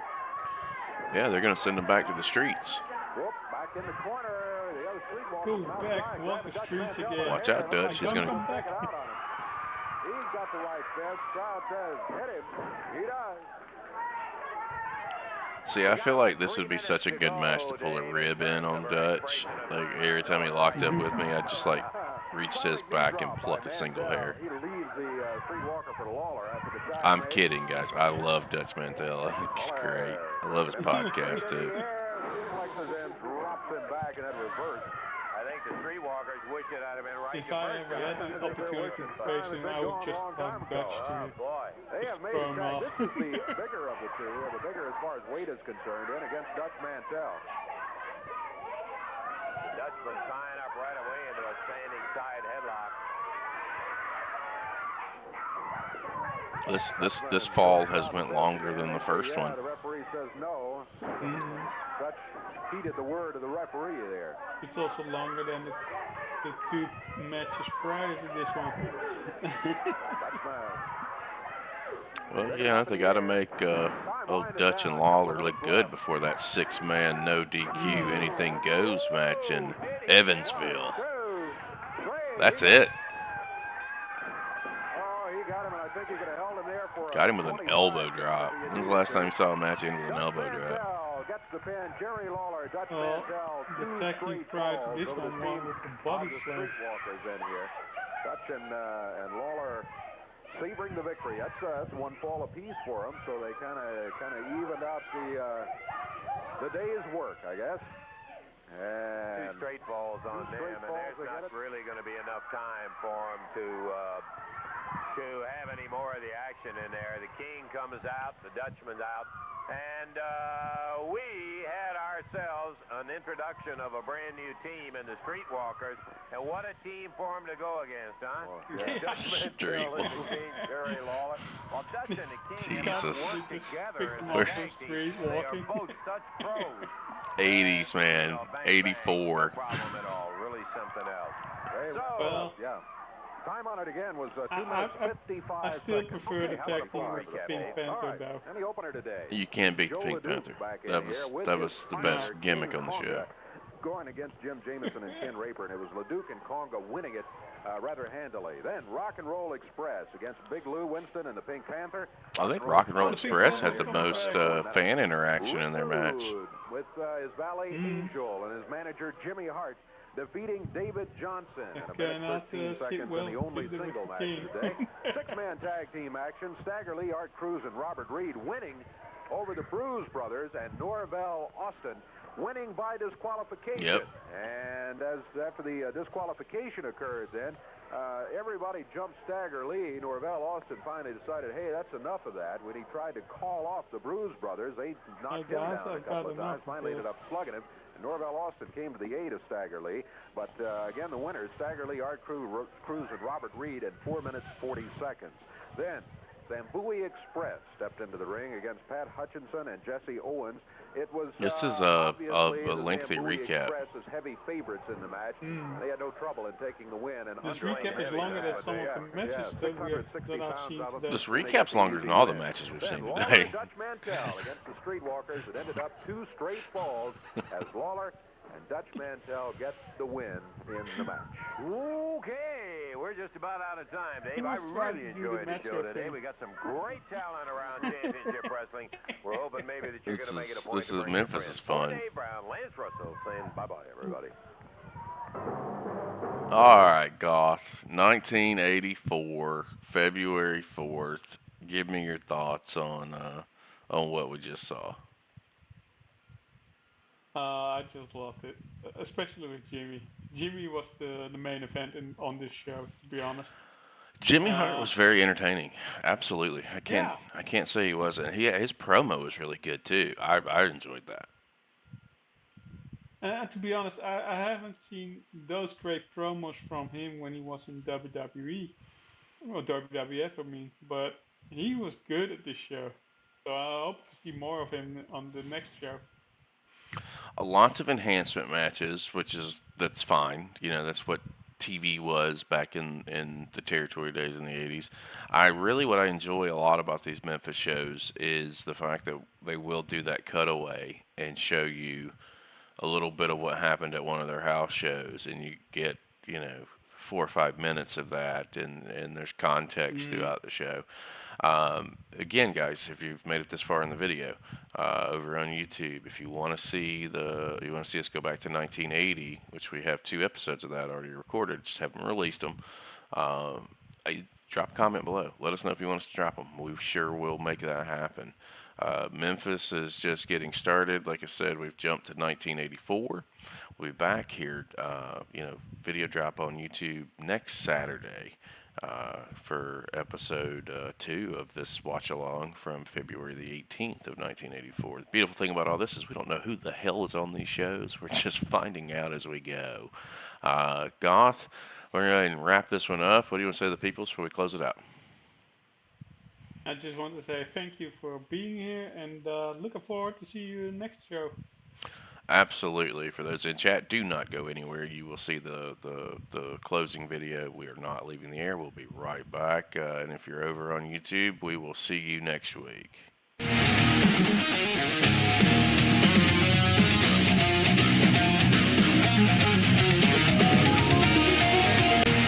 Yeah, they're going to send them back to the streets. Whoop, back in the corner. The other Streetwalker. Go back, walk the streets again. Watch out, Dutch. He's going to. He's got the right step. Crowd says, hit him. He does. See, I feel like this would be such a good match to pull a rib in on Dutch. Like every time he locked up with me, I'd just like reach to his back and pluck a single hair. He leaves the Streetwalker for Lawler after the tag. I'm kidding, guys. I love Dutch Mantell. I think he's great. I love his podcast too. Flexes in, drops him back in that reverse. I think the Streetwalkers wish it had been right. If I ever had an opportunity to face him, I would just have Dutch to Boy, they have made firm it. off. This is the bigger of the two, or the bigger as far as weight is concerned, in against Dutch Mantell. Dutchman tying up right away into a standing side headlock. This fall has went longer than the first one. The referee says no. Dutch heeded the word of the referee there. It's also longer than the 2 matches prior to this one. Well, yeah, they got to make old Dutch and Lawler look good before that 6-man no DQ anything goes match in Evansville. That's it. Got him with an elbow drop. When's the last time you saw a match end with an elbow drop? Gets the pin. Jerry Lawler, Dutch Mantell, the technique prior to this one with the body slam. Streetwalkers in here. Dutch and Lawler savoring the victory. That's one fall apiece for them, so they kind of evened out the day's work, I guess. And 2 straight falls on them, and there's not really going to be enough time for them to have any more of the action in there. The King comes out, the Dutchman's out, and we had ourselves an introduction of a brand new team in the Streetwalkers, and what a team for them to go against, huh? Jerry Lawler. Well, Dutch and the King Jesus. have worked together in the We're- tag team. They are both such pros. 80s, man. 84. Problem at all. Really something else. Well, yeah. Time on it again was 2 minutes 55 I still seconds. prefer the Okay, how tag team about with the the recap, Pink Dave? Panther, All right. though. And the opener today. You can't beat the Joe Pink LeDuc Panther. back in That here was with that his was the Konga best gimmick on the show. Going against Jim Jamison and Ken Raper, and it was LeDuc and Konga winning it rather handily. Then Rock and Roll Express against Big Lou Winston and the Pink Panther. I think Rock and Roll Express had the most fan interaction in their match. With his valet Angel and his manager Jimmy Hart defeating David Johnson in a minute 13 seconds in the only single match of the day. 6-man 10-man tag team action. Stagger Lee, Art Cruz, and Robert Reed winning over the Bruise Brothers, and Norvell Austin winning by disqualification. Yep. And after the disqualification occurred then, everybody jumped Stagger Lee. Norvell Austin finally decided, hey, that's enough of that. When he tried to call off the Bruise Brothers, they knocked him down a couple of times, finally ended up slugging him. And Norvell Austin came to the aid of Stagger Lee. But again, the winners, Stagger Lee, Art Cruz, and Robert Reed in 4 minutes, 40 seconds. Then Zambuie Express stepped into the ring against Pat Hutchinson and Jesse Owens. It was this is a lengthy recap. Express as heavy favorites in the match. They had no trouble in taking the win. And this recap is longer than some of the matches that I've seen today. This recap's longer than all the matches we've seen today. Dutch Mantell against the Streetwalkers. It ended up 2 straight falls as Lawler and Dutch Mantell gets the win in the match. Okay, we're just about out of time, Dave. I really enjoyed the show today. We got some great talent around championship wrestling. We're hoping maybe that you're going to make it a point This to is bring Memphis your is friends. fun. Dave Brown, Lance Russell saying bye-bye, everybody. All right, Goth. 1984, February 4th. Give me your thoughts on what we just saw. I just loved it, especially with Jimmy. Jimmy was the main event on this show, to be honest. Jimmy Hart was very entertaining. Absolutely, I can't say he wasn't. His promo was really good too. I enjoyed that. To be honest, I haven't seen those great promos from him when he was in WWE, or WWF, I mean. But he was good at this show, so I hope to see more of him on the next show. Lots of enhancement matches, that's fine. You know, that's what TV was back in the territory days in the 80s. What I enjoy a lot about these Memphis shows is the fact that they will do that cutaway and show you a little bit of what happened at one of their house shows, and you get, 4 or 5 minutes of that, and there's context throughout the show. Again, guys, if you've made it this far in the video, over on YouTube, if you want to see us go back to 1980, which we have 2 episodes of that already recorded, just haven't released them. Drop a comment below. Let us know if you want us to drop them. We sure will make that happen. Memphis is just getting started. Like I said, we've jumped to 1984. We'll be back here, video drop on YouTube next Saturday. For episode 2 of this watch-along from February the 18th of 1984. The beautiful thing about all this is we don't know who the hell is on these shows. We're just finding out as we go. Goth, we're going to go ahead and wrap this one up. What do you want to say to the people before we close it out? I just want to say thank you for being here, and looking forward to see you next show. Absolutely. For those in chat, do not go anywhere. You will see the closing video. We are not leaving the air. We'll be right back. And if you're over on YouTube, we will see you next week.